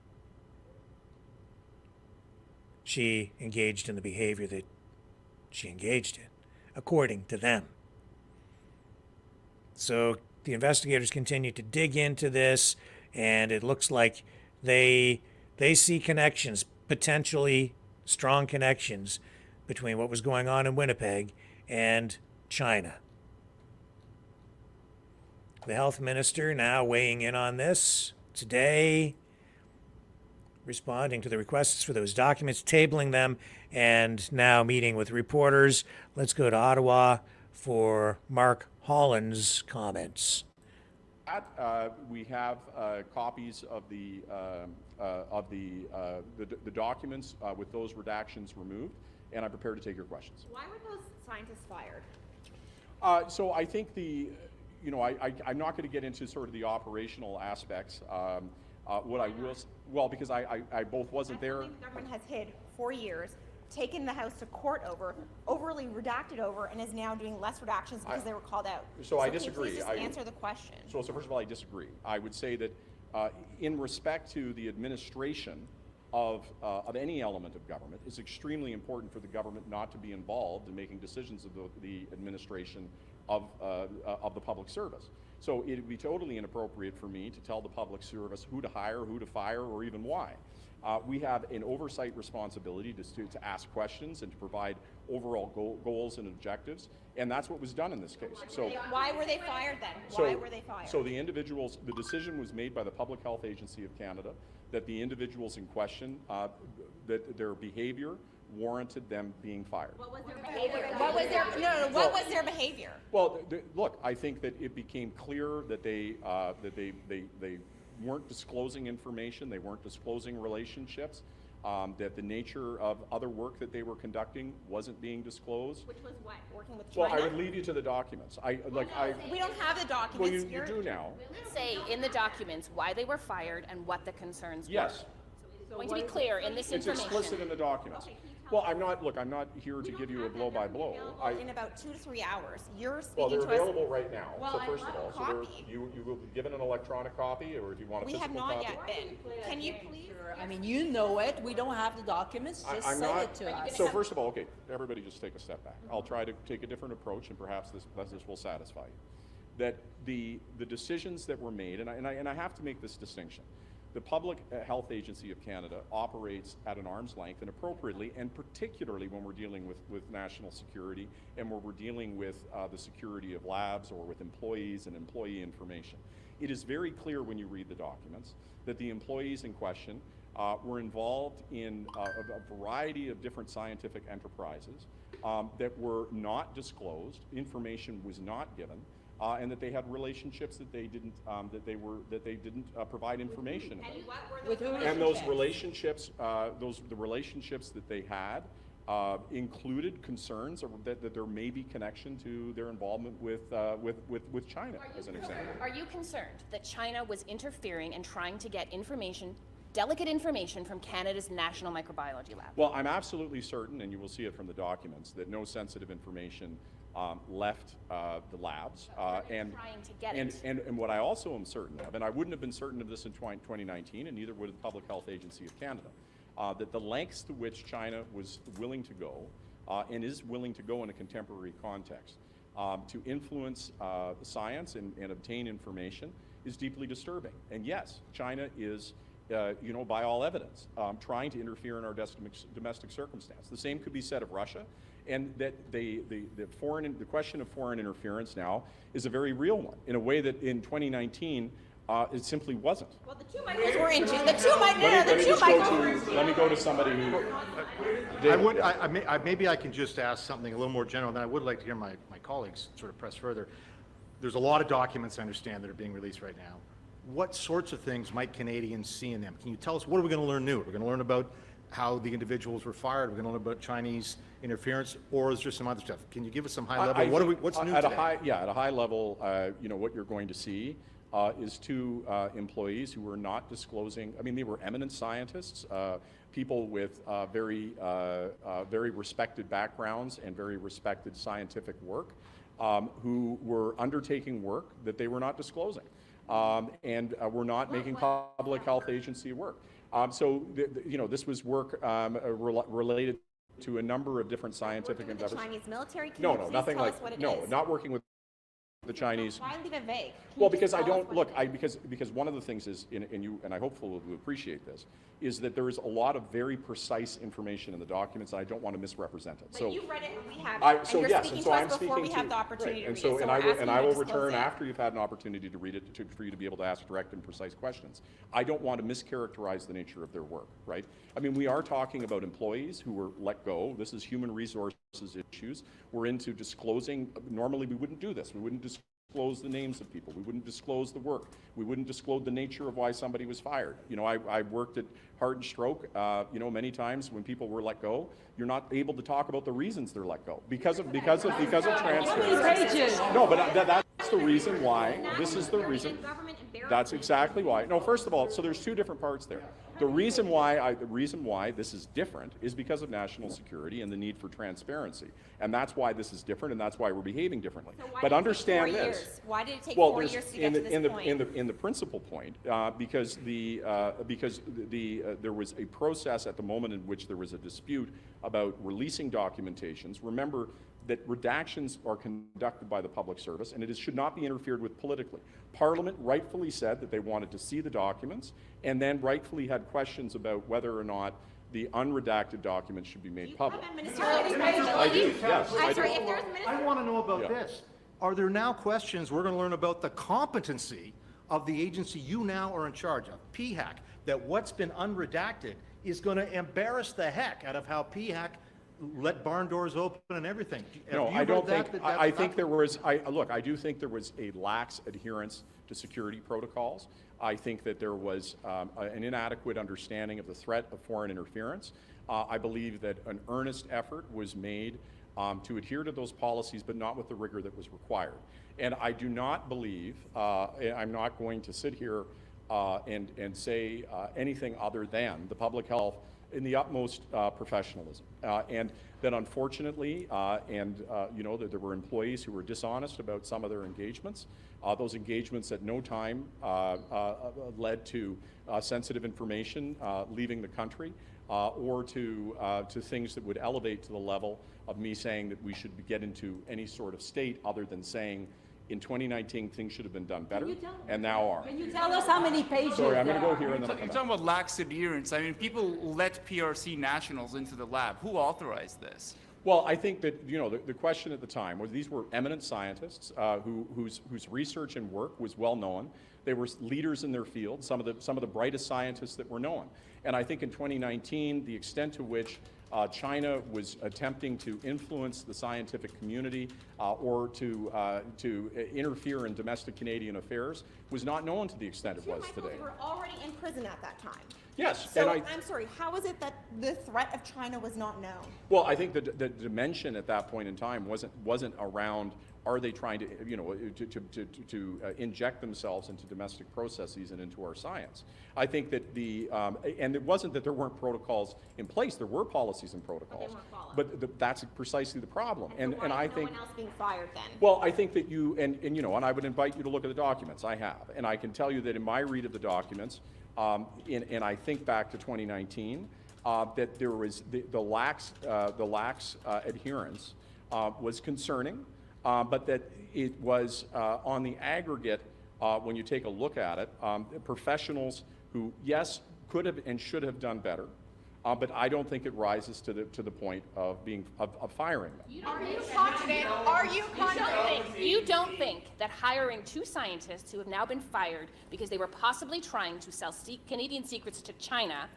she engaged in the behavior that she engaged in, according to them. So the investigators continue to dig into this, and it looks like they see connections, potentially strong connections, between what was going on in Winnipeg and China. The health minister now weighing in on this today, responding to the requests for those documents, tabling them, and now meeting with reporters. Let's go to Ottawa for Mark Holland's comments. We have copies of the documents with those redactions removed, and I'm prepared to take your questions. Why were those scientists fired? So I think I'm not going to get into sort of the operational aspects. What I will, well, because I both wasn't there. The government has hid for years, taken the House to court over, overly redacted over, and is now doing less redactions because they were called out. So I disagree. Can you please just answer the question? So first of all, I disagree. I would say that in respect to the administration of any element of government, it's extremely important for the government not to be involved in making decisions of the administration of the public service. So it would be totally inappropriate for me to tell the public service who to hire, who to fire, or even why. We have an oversight responsibility to ask questions and to provide overall goals and objectives, and that's what was done in this case. So why were they fired then? Why were they fired? So the individuals, the decision was made by the Public Health Agency of Canada that the individuals in question, that their behavior warranted them being fired. What was their behavior? What was their behavior? Well, look, I think that it became clear that they weren't disclosing information, they weren't disclosing relationships, that the nature of other work that they were conducting wasn't being disclosed. Which was what? Working with China? Well, I would leave you to the documents. We don't have the documents. Well, you do now. Say in the documents why they were fired and what the concerns were. Yes. Going to be clear in this information. It's explicit in the documents. Okay, well, I'm not here to give you a blow by blow. In about 2 to 3 hours. You're speaking well, they're to available right now. Well, so first of all, you will be given an electronic copy, or if you want a physical copy. We have not yet been. Can you please? I mean, you know it. We don't have the documents. Just I'm say not, it to us. So first of all, okay, everybody just take a step back. I'll try to take a different approach, and perhaps this will satisfy you. That the decisions that were made, and I have to make this distinction. The Public Health Agency of Canada operates at an arm's length and appropriately, and particularly when we're dealing with national security and when we're dealing with the security of labs or with employees and employee information. It is very clear when you read the documents that the employees in question were involved in a variety of different scientific enterprises that were not disclosed, information was not given, and that they had relationships that they didn't provide information about. And those relationships, the relationships that they had included concerns that there may be connection to their involvement with China, as an example. Are you concerned that China was interfering and trying to get information, delicate information, from Canada's National Microbiology Lab? Well, I'm absolutely certain, and you will see it from the documents, that no sensitive information left the labs. And what I also am certain of, and I wouldn't have been certain of this in 2019, and neither would the Public Health Agency of Canada, that the lengths to which China was willing to go and is willing to go in a contemporary context to influence science and obtain information is deeply disturbing. And yes, China is, by all evidence, trying to interfere in our domestic circumstance. The same could be said of Russia, and that the question of foreign interference now is a very real one, in a way that in 2019 it simply wasn't. Well, the two Michaels were into the two Michaels. Let me go to somebody who. Maybe I can just ask something a little more general, and then I would like to hear my colleagues sort of press further. There's a lot of documents, I understand, that are being released right now. What sorts of things might Canadians see in them? Can you tell us, what are we going to learn new? We're going to learn about how the individuals were fired. We're going to learn about Chinese interference, or is there some other stuff? Can you give us some high level? What's new today? At a high level, what you're going to see is two employees who were not disclosing. I mean, they were eminent scientists, people with very respected backgrounds and very respected scientific work, who were undertaking work that they were not disclosing, and were not making public health agency work. This was work related to a number of different scientific endeavors. The Chinese military? Nothing like not working with the Chinese. Why leave it vague? Well, because I don't look. Because one of the things is, and I hopefully will appreciate this, is that there is a lot of very precise information in the documents, and I don't want to misrepresent it. But you read it, and we have. And you're yes, speaking and so to I'm us before speaking we to have the opportunity to and read so it. and I will disclose return it. after you've had an opportunity to read it for you to be able to ask direct and precise questions. I don't want to mischaracterize the nature of their work, right? I mean, we are talking about employees who were let go. This is human resources issues. We're into disclosing. Normally, we wouldn't do this. We wouldn't disclose the names of people. We wouldn't disclose the work. We wouldn't disclose the nature of why somebody was fired. I worked at Heart and Stroke. Many times when people were let go, you're not able to talk about the reasons they're let go because of transparency. No, but that's the reason why. This is the reason. That's exactly why. No, first of all, so there's two different parts there. The reason why this is different is because of national security and the need for transparency, and that's why this is different, and that's why we're behaving differently. So but understand this. Why did it take 4 years to get to this point? In the principal point, because there was a process at the moment in which there was a dispute about releasing documentations. Remember that redactions are conducted by the public service, and it should not be interfered with politically. Parliament rightfully said that they wanted to see the documents, and then rightfully had questions about whether or not the unredacted documents should be made public. I do, yes. I want to know about this. Are there now questions we're going to learn about the competency of the agency you now are in charge of, PHAC, that what's been unredacted is going to embarrass the heck out of how PHAC let barn doors open and everything? No, I don't think. I think there was. I do think there was a lax adherence to security protocols. I think that there was an inadequate understanding of the threat of foreign interference. I believe that an earnest effort was made to adhere to those policies, but not with the rigor that was required. And I do not believe, I'm not going to sit here and say anything other than the public health in the utmost professionalism. And that unfortunately, that there were employees who were dishonest about some of their engagements. Those engagements at no time led to sensitive information leaving the country or to things that would elevate to the level of me saying that we should get into any sort of state other than saying in 2019 things should have been done better and now are. Can you tell us how many pages? Sorry, I'm going to go here and then I'll come You're back. talking about lax adherence. I mean, people let PRC nationals into the lab. Who authorized this? Well, I think that the question at the time was these were eminent scientists whose research and work was well known. They were leaders in their field, some of the brightest scientists that were known. And I think in 2019, the extent to which China was attempting to influence the scientific community or to interfere in domestic Canadian affairs was not known to the extent it was today. You were already in prison at that time. Yes. So and I'm sorry, how is it that the threat of China was not known? Well, I think the dimension at that point in time wasn't around are they trying to inject themselves into domestic processes and into our science. I think that and it wasn't that there weren't protocols in place. There were policies and protocols, but that's precisely the problem. And I think no one else being fired then. Well, I think that and I would invite you to look at the documents I have, and I can tell you that in my read of the documents. And I think back to 2019, that there was the lax adherence was concerning, but that it was on the aggregate, when you take a look at it, professionals who, yes, could have and should have done better, but I don't think it rises to the point of firing them. Are you confident? Are you confident? You don't think that hiring two scientists who have now been fired because they were possibly trying to sell Canadian secrets to China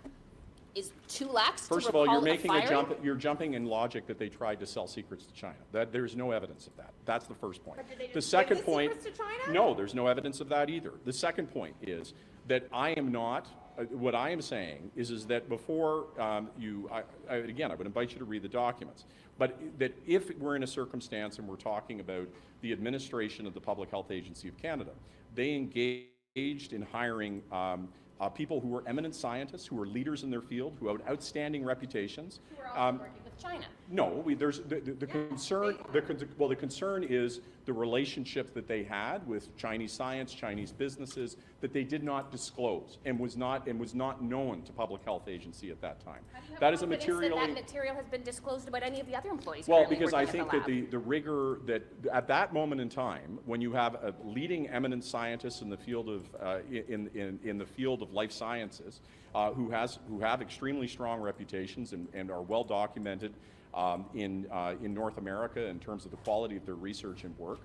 is too lax to First of all, recall you're making a firing? you're jumping in logic that they tried to sell secrets to China. There's no evidence of that. That's the first point. But did they The just second give the point, secrets to China? no, there's no evidence of that either. The second point is that I am not. What I am saying is that before again, I would invite you to read the documents, but that if we're in a circumstance and we're talking about the administration of the Public Health Agency of Canada, they engaged in hiring people who were eminent scientists, who were leaders in their field, who had outstanding reputations. Who are also working with China. No, there's the concern. The concern is the relationship that they had with Chinese science, Chinese businesses that they did not disclose and was not known to Public Health Agency at that time. That is a material. That material has been disclosed about any of the other employees. Well, because I think that the rigor that at that moment in time, when you have a leading eminent scientist in the field of in the field of life sciences, who have extremely strong reputations and are well documented in North America in terms of the quality of their research and work,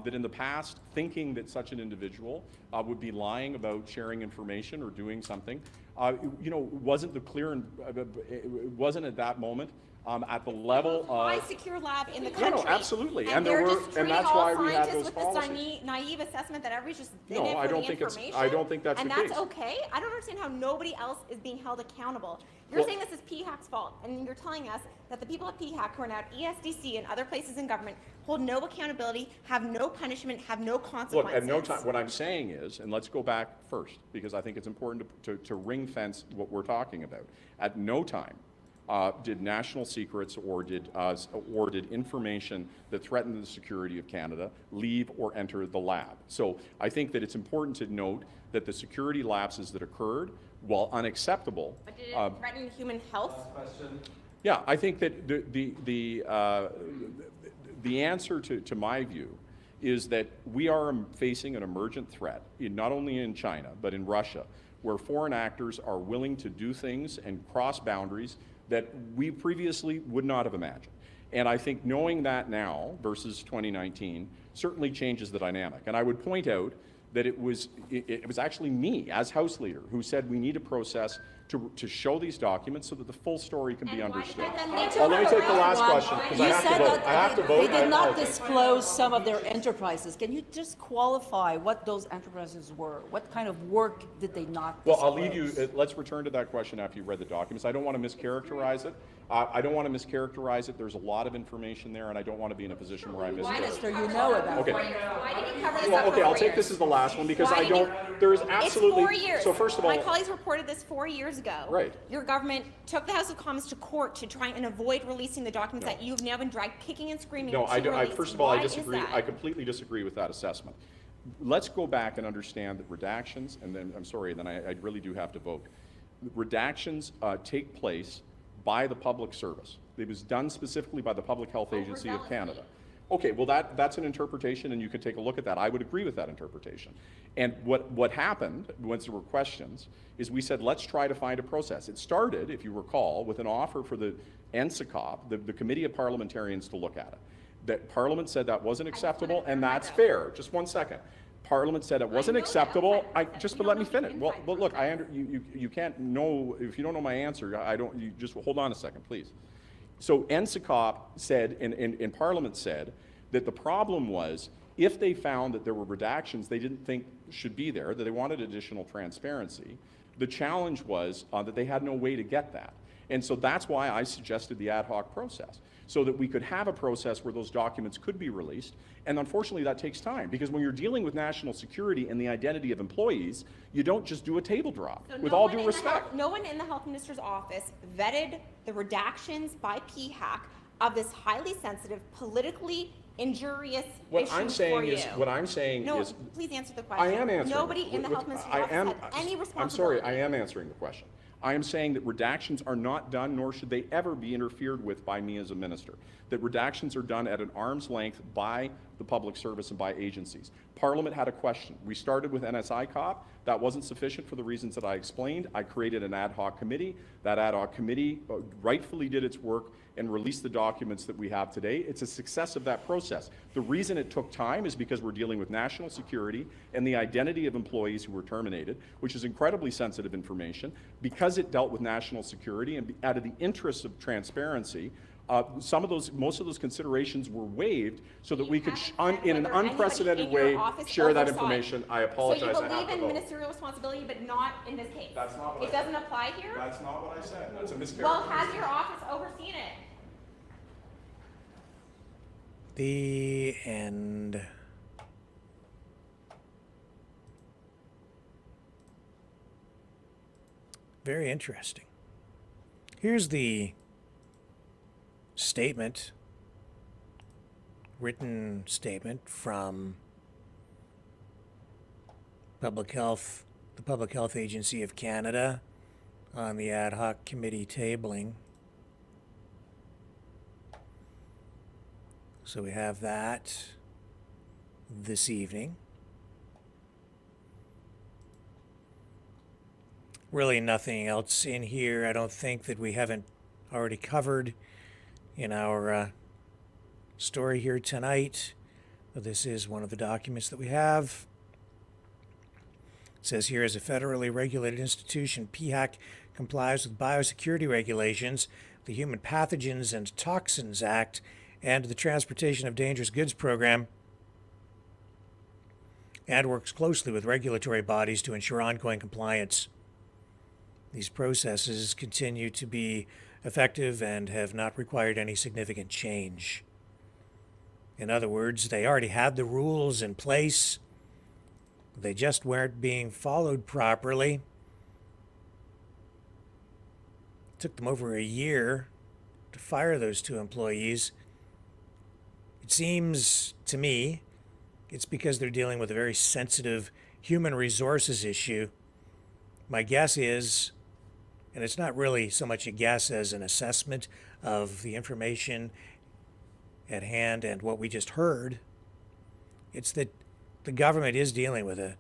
that in the past, thinking that such an individual would be lying about sharing information or doing something, wasn't the clear and wasn't at that moment at the level High of secure lab in the country. No, absolutely, and there were, and that's why we had those with policies. this naive assessment that everybody's just in No, it for I don't the think information. I don't think that's and the that's case. okay. I don't understand how nobody else is being held accountable. You're saying this is PHAC's fault, and you're telling us that the people at PHAC who are now at ESDC and other places in government hold no accountability, have no punishment, have no consequences. Look, at no time, what I'm saying is, and let's go back first, because I think it's important to ring fence what we're talking about. At no time did national secrets or did information that threatened the security of Canada leave or enter the lab. So I think that it's important to note that the security lapses that occurred, while unacceptable. But did it threaten human health? Yeah, I think that the answer to my view is that we are facing an emergent threat, not only in China, but in Russia, where foreign actors are willing to do things and cross boundaries that we previously would not have imagined. And I think knowing that now versus 2019 certainly changes the dynamic. And I would point out that it was actually me as House Leader who said we need a process to show these documents so that the full story can be understood. Let me take the last question, because I have to vote. I have to vote. They did not disclose some of their enterprises. Can you just qualify what those enterprises were? What kind of work did they not disclose? Well, I'll leave you, let's return to that question after you've read the documents. I don't want to mischaracterize it. There's a lot of information there, and I don't want to be in a position where I mischaracterize. Minister, you know about Okay. Why did you cover this Well, up okay, for I'll 4 take years? this as the last one because Why I did you- don't, there is absolutely. It's 4 years. So first of all. My colleagues reported this 4 years ago. Right. Your government took the House of Commons to court to try and avoid releasing the documents that you've now been dragged kicking and screaming No, to I first of all, Why I is disagree. that? I completely disagree with that assessment. Let's go back and understand that redactions, and then, I'm sorry, then I really do have to vote. Redactions take place by the public service. It was done specifically by the Public Health Agency of Canada. Okay, well that's an interpretation, and you can take a look at that. I would agree with that interpretation. And what happened, once there were questions, is we said, let's try to find a process. It started, if you recall, with an offer for the NSICOP, the Committee of Parliamentarians, to look at it. That Parliament said that wasn't acceptable, and that's fair. Just 1 second. Parliament said it wasn't acceptable. But let me finish. Well, look, you can't know, if you don't know my answer, you just hold on a second, please. So NSICOP said, and Parliament said, that the problem was if they found that there were redactions they didn't think should be there, that they wanted additional transparency, the challenge was that they had no way to get that. And so that's why I suggested the ad hoc process, so that we could have a process where those documents could be released. And unfortunately, that takes time, because when you're dealing with national security and the identity of employees, you don't just do a table drop, So with no all one due in respect. No one in the health minister's office vetted the redactions by PHAC of this highly sensitive, politically injurious What issue I'm for saying you. is, what I'm saying No, is, please answer the question. I am answering. Nobody in the health minister's office had any responsibility. I'm sorry, I am answering the question. I am saying that redactions are not done, nor should they ever be interfered with by me as a minister. That redactions are done at an arm's length by the public service and by agencies. Parliament had a question. We started with NSICOP. That wasn't sufficient for the reasons that I explained. I created an ad hoc committee. That ad hoc committee rightfully did its work and released the documents that we have today. It's a success of that process. The reason it took time is because we're dealing with national security and the identity of employees who were terminated, which is incredibly sensitive information. Because it dealt with national security and out of the interest of transparency, most of those considerations were waived so that we could, in an unprecedented way, share that information. I apologize. So you believe in ministerial responsibility, but not in this case? That's not what it doesn't apply here? That's not what I said. That's a mischaracterization. Well, has your office overseen it? The end. Very interesting. Here's the statement, written statement from the Public Health Agency of Canada on the ad hoc committee tabling. So we have that this evening. Really nothing else in here, I don't think, that we haven't already covered in our story here tonight. This is one of the documents that we have. It says here, as a federally regulated institution, PHAC complies with biosecurity regulations, the Human Pathogens and Toxins Act, and the Transportation of Dangerous Goods Program, and works closely with regulatory bodies to ensure ongoing compliance. These processes continue to be effective and have not required any significant change. In other words, they already had the rules in place. They just weren't being followed properly. It took them over a year to fire those 2 employees. It seems to me it's because they're dealing with a very sensitive human resources issue. My guess is, and it's not really so much a guess as an assessment of the information at hand and what we just heard, it's that the government is dealing with a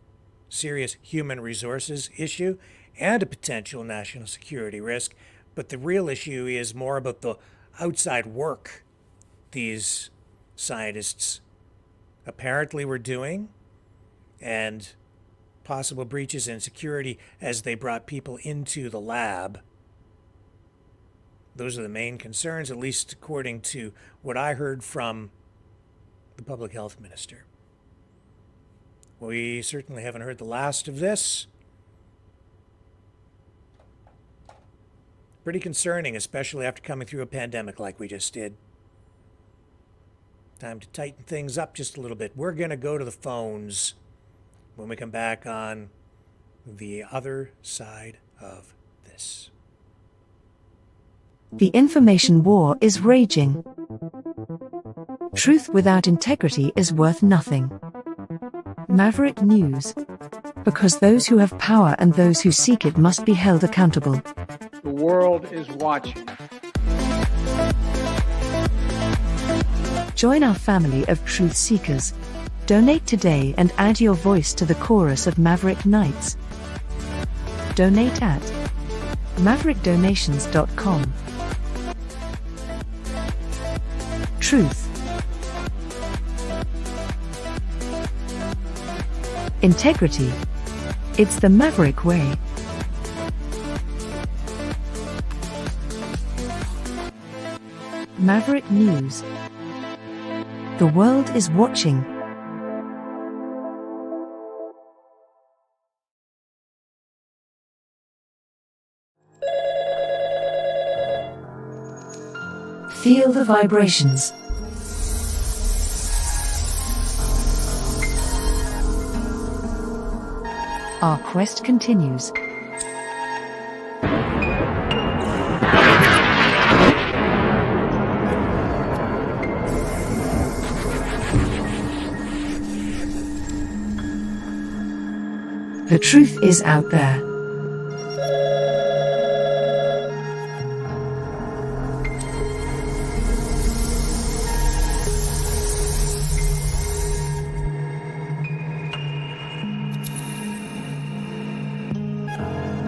serious human resources issue and a potential national security risk, but the real issue is more about the outside work these scientists apparently were doing, and possible breaches in security as they brought people into the lab. Those are the main concerns, at least according to what I heard from the public health minister. We certainly haven't heard the last of this. Pretty concerning, especially after coming through a pandemic like we just did. Time to tighten things up just a little bit. We're going to go to the phones when we come back on the other side of this. The information war is raging. Truth without integrity is worth nothing. Maverick News. Because those who have power and those who seek it must be held accountable. The world is watching. Join our family of truth seekers. Donate today and add your voice to the chorus of Maverick Knights. Donate at maverickdonations.com. Truth. Integrity. It's the Maverick way. Maverick News. The world is watching. Feel the vibrations. Our quest continues. The truth is out there.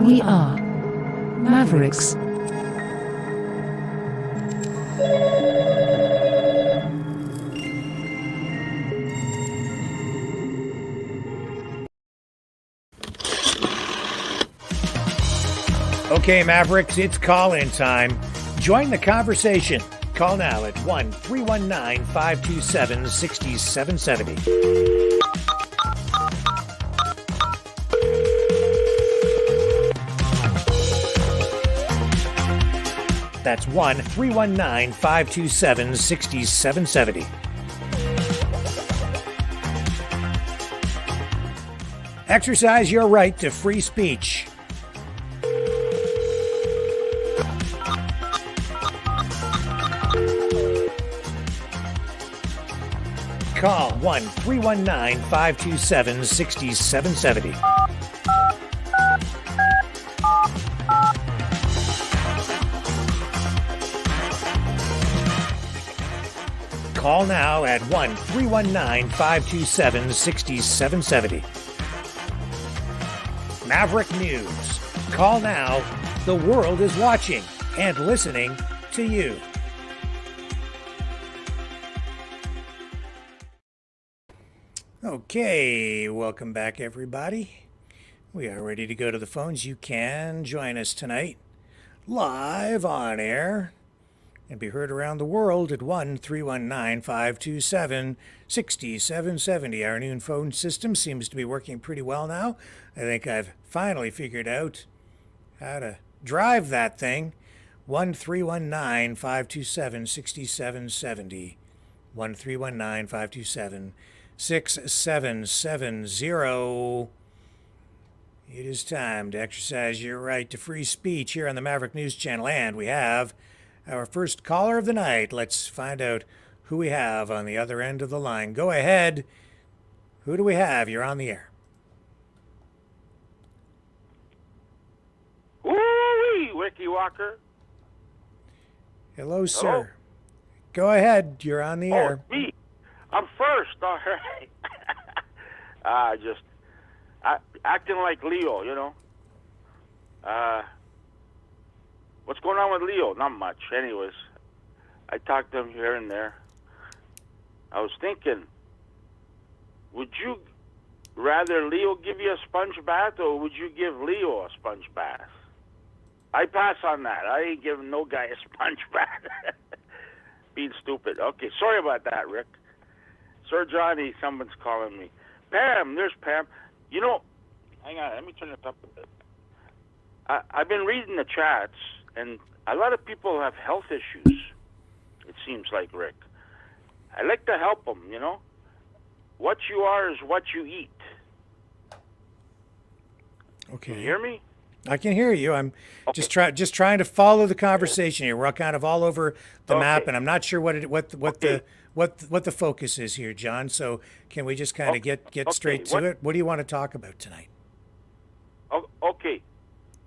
We are Mavericks. Okay, Mavericks, it's call-in time. Join the conversation. Call now at 1-319-527-6770. That's 1-319-527-6770. Exercise your right to free speech. Call 1-319-527-6770. Call now at 1-319-527-6770. Maverick News. Call now. The world is watching and listening to you. Okay, welcome back, everybody. We are ready to go to the phones. You can join us tonight, live on air, and be heard around the world at 1-319-527-6770. Our new phone system seems to be working pretty well now. I think I've finally figured out how to drive that thing. 1-319-527-6770. 1-319-527-6770. It is time to exercise your right to free speech here on the Maverick News Channel, and we have our first caller of the night. Let's find out who we have on the other end of the line. Go ahead. Who do we have? You're on the air. Woo-wee, Wiki Walker. Hello, sir. Hello? Go ahead. You're on the air. Me. I'm first. All right. Acting like Leo, you know. What's going on with Leo? Not much. Anyways, I talked to him here and there. I was thinking, would you rather Leo give you a sponge bath, or would you give Leo a sponge bath? I pass on that. I ain't giving no guy a sponge bath. Being stupid. Okay, sorry about that, Rick. Sir Johnny, someone's calling me. Pam, there's Pam. You know, hang on, let me turn it up a bit. I've been reading the chats, and a lot of people have health issues, it seems like, Rick. I like to help them, you know. What you are is what you eat. Okay. Can you hear me? I can hear you. I'm just trying to follow the conversation here. We're kind of all over the map, and I'm not sure what the focus is here, John. So can we just kind of get straight to it? What do you want to talk about tonight? Okay,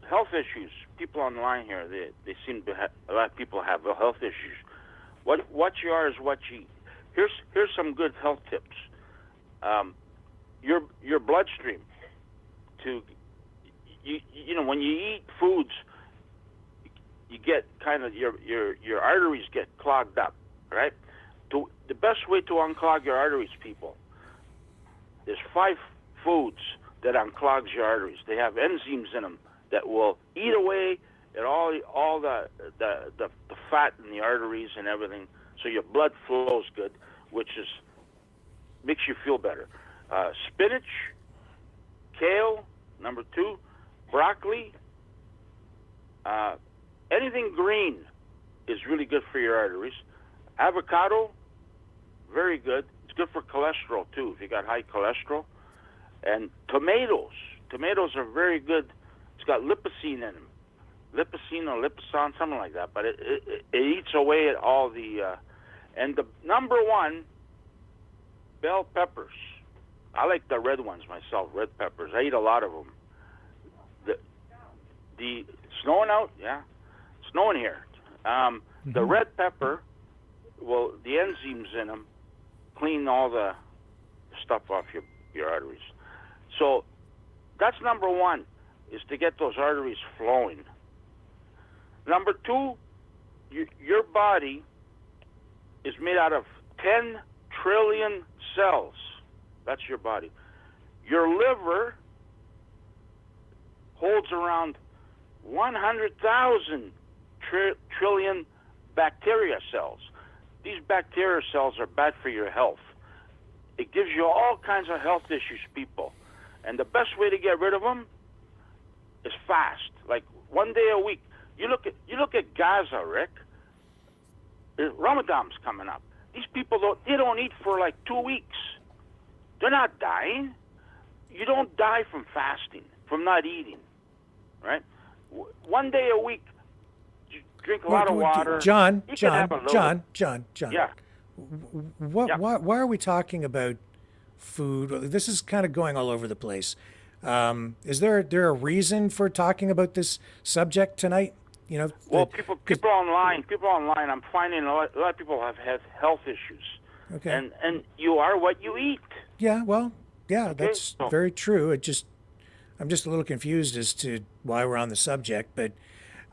health issues. People on the line here, they seem to have, a lot of people have health issues. What you are is what you eat. Here's some good health tips. Your bloodstream. You know, when you eat foods, you get kind of your arteries get clogged up, right? The best way to unclog your arteries, people, there's 5 foods that unclogs your arteries. They have enzymes in them that will eat away at all the fat in the arteries and everything, so your blood flows good, which makes you feel better. Spinach, kale, number 2, broccoli, anything green is really good for your arteries. Avocado, very good. It's good for cholesterol too, if you got high cholesterol. And tomatoes are very good. It's got lipocene in them. Lipocene or lipison, something like that. But it eats away at all the... and the number 1, bell peppers. I like the red ones myself, red peppers. I eat a lot of them. The snowing out, yeah, snowing here. The red pepper, well, the enzymes in them clean all the stuff off your arteries. So that's number 1, is to get those arteries flowing. Number 2, your body is made out of 10 trillion cells. That's your body. Your liver holds around 100,000 trillion bacteria cells. These bacteria cells are bad for your health. It gives you all kinds of health issues, people. And the best way to get rid of them is fast, like 1 day a week. You look at Gaza, Rick. Ramadan's coming up. These people don't eat for like 2 weeks. They're not dying. You don't die from fasting, from not eating, right? 1 day a week, drink a lot of water. John. Yeah. Why are we talking about food? This is kind of going all over the place. Is there a reason for talking about this subject tonight? You know. Well, people online. I'm finding a lot of people have health issues. Okay. And you are what you eat. Yeah. Well. Yeah. Okay. That's very true. I'm just a little confused as to why we're on the subject, but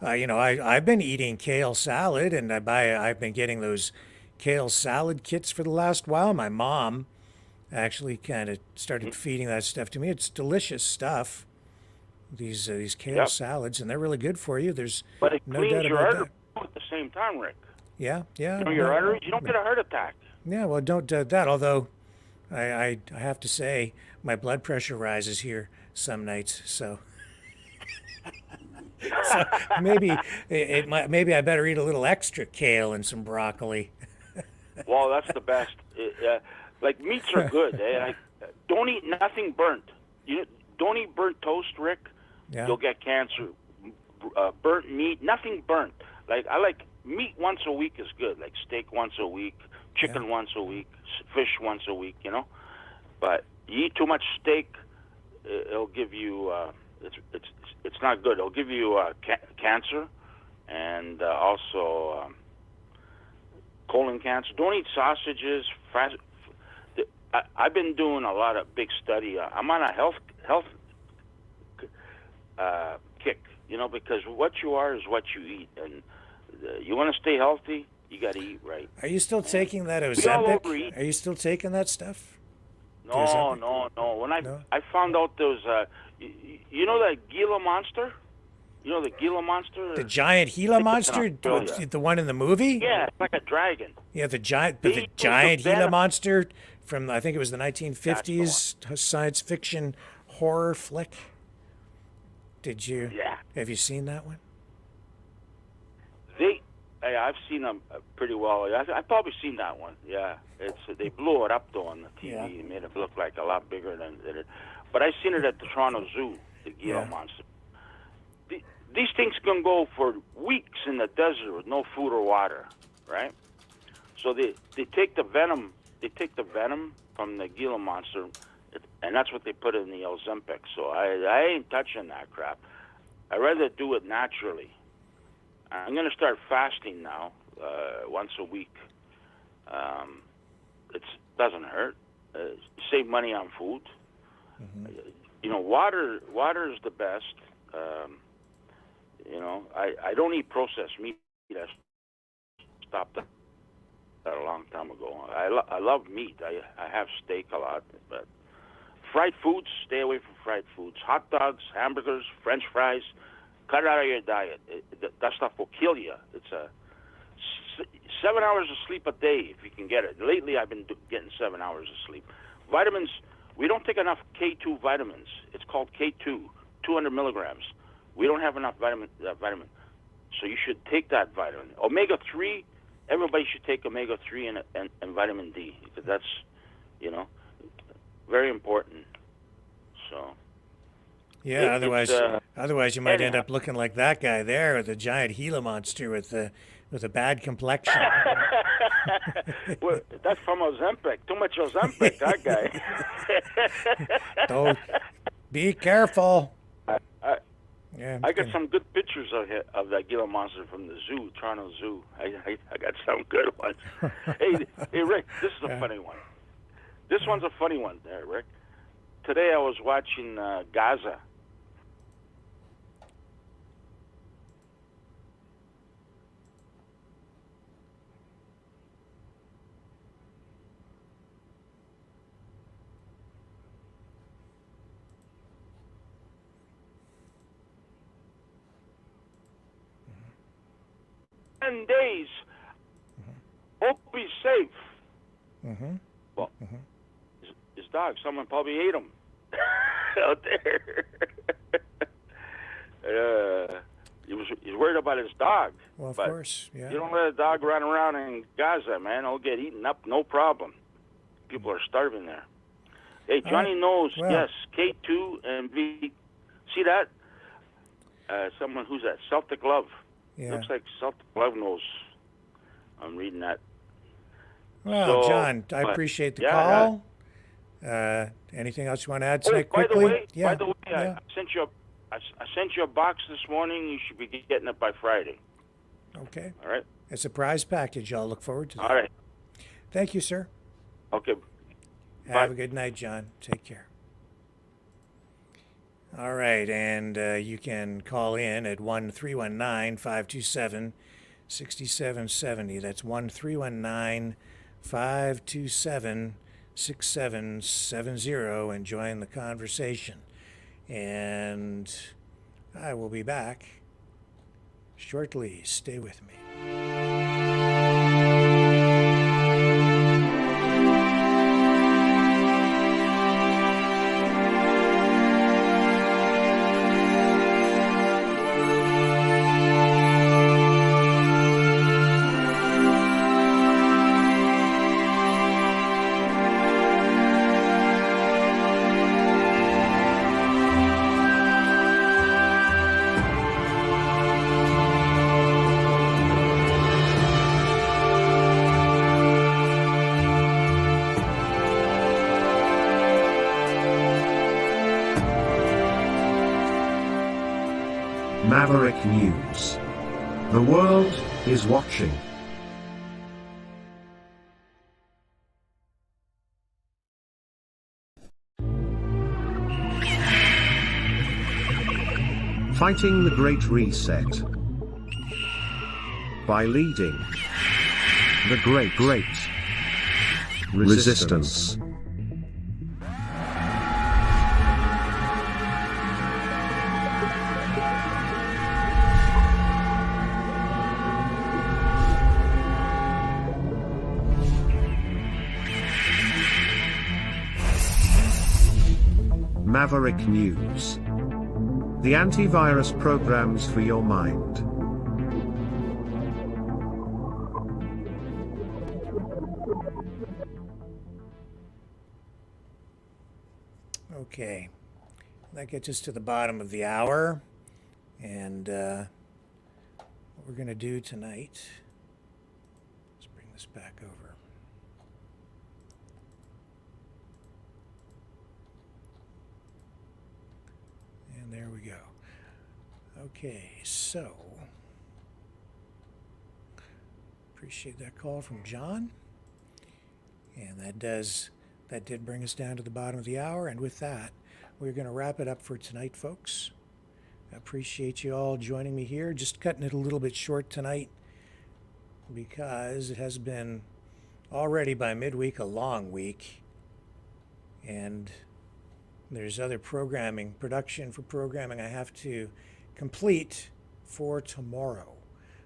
you know, I've been eating kale salad, and I've been getting those kale salad kits for the last while. My mom actually kind of started feeding that stuff to me. It's delicious stuff. These kale salads, and they're really good for you. There's but it no cleans doubt your about arteries that. at the same time, Rick. Yeah. You know, your arteries, you don't get a heart attack. Yeah, well, don't do that. Although I have to say my blood pressure rises here some nights, so. So maybe maybe I better eat a little extra kale and some broccoli. Well, that's the best. Like meats are good. Don't eat nothing burnt. Don't eat burnt toast, Rick. Yeah. You'll get cancer. Burnt meat, nothing burnt. Like I like meat once a week is good. Like steak once a week, chicken once a week, fish once a week. You know, but you eat too much steak, it'll give you. It's not good. It'll give you cancer, and also colon cancer. Don't eat sausages. I've been doing a lot of big study. I'm on a health kick, you know, because what you are is what you eat, and you want to stay healthy, you got to eat right. Are you still taking that Ozempic? Are you still taking that stuff? No. When I found out there was, you know that Gila monster? You know the Gila monster? The giant Gila monster, Australia. the one in the movie. Yeah, it's like a dragon. Yeah, the giant Gila monster from, I think it was the 1950s science fiction horror flick. Did you? Yeah. Have you seen that one? I've seen them pretty well. I've probably seen that one. Yeah, they blew it up though on the TV. Yeah. It made it look like a lot bigger than it. But I seen it at the Toronto Zoo, the Gila monster. These things can go for weeks in the desert with no food or water, right? So they take the venom. They take the venom from the Gila monster, and that's what they put in the Ozempic. So I ain't touching that crap. I'd rather do it naturally. I'm going to start fasting now, once a week. It doesn't hurt. Save money on food. You know, water is the best. You know, I don't eat processed meat. I stopped that a long time ago. I love meat. I have steak a lot, but fried foods, stay away from fried foods. Hot dogs, hamburgers, French fries, cut it out of your diet. That stuff will kill you. It's 7 hours of sleep a day if you can get it. Lately, I've been getting 7 hours of sleep. Vitamins, we don't take enough K2 vitamins. It's called K2, 200 milligrams. We don't have enough vitamin. So you should take that vitamin. Omega-3, everybody should take omega-3 and vitamin D, because that's, you know, very important. So. Yeah, otherwise you might end up looking like that guy there with the giant Gila monster with a bad complexion. Well, that's from Ozempic. Too much Ozempic, that guy. Don't be careful. I got some good pictures of that Gila monster from the zoo, Toronto Zoo. I got some good ones. hey, Rick, this is a funny one. This one's a funny one there, Rick. Today I was watching Gaza. Days. Hope he's safe. Well, his dog, someone probably ate him out there. He's worried about his dog. Well, of course, yeah. You don't let a dog run around in Gaza, man. He'll get eaten up, no problem. People are starving there. Hey, Johnny knows, yes, K2 and V. See that? Someone, who's that? Celtic Love. Yeah. Looks like Celtic Love knows. I'm reading that. Well, So, John, I appreciate the call. Anything else you want to add tonight quickly? By the way, I sent you a box this morning. You should be getting it by Friday. Okay. All right. A surprise package. I'll look forward to that. All right. Thank you, sir. Okay. Have a good night, John. Take care. All right, and you can call in at 1-319-527-6770. That's 1-319-527-6770 and join the conversation. And I will be back shortly. Stay with me. Maverick News. The world is watching. Fighting the Great Reset. By leading the Great Resistance. Maverick News. The antivirus programs for your mind. Okay, that gets us to the bottom of the hour, and what we're going to do tonight, let's bring this back over. And there we go. Okay, so appreciate that call from John, and that did bring us down to the bottom of the hour, and with that, we're going to wrap it up for tonight, folks. I appreciate you all joining me here. Just cutting it a little bit short tonight because it has been already by midweek a long week, and there's other production for programming I have to complete for tomorrow.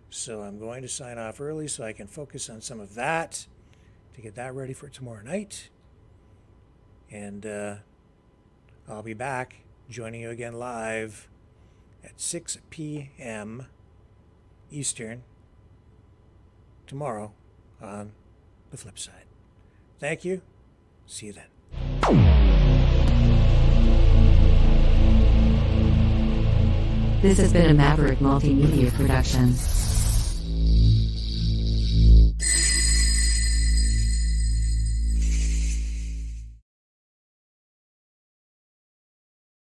So I'm going to sign off early so I can focus on some of that to get that ready for tomorrow night. And I'll be back joining you again live at 6 p.m. Eastern tomorrow on the flip side. Thank you. See you then. This has been a Maverick Multimedia production.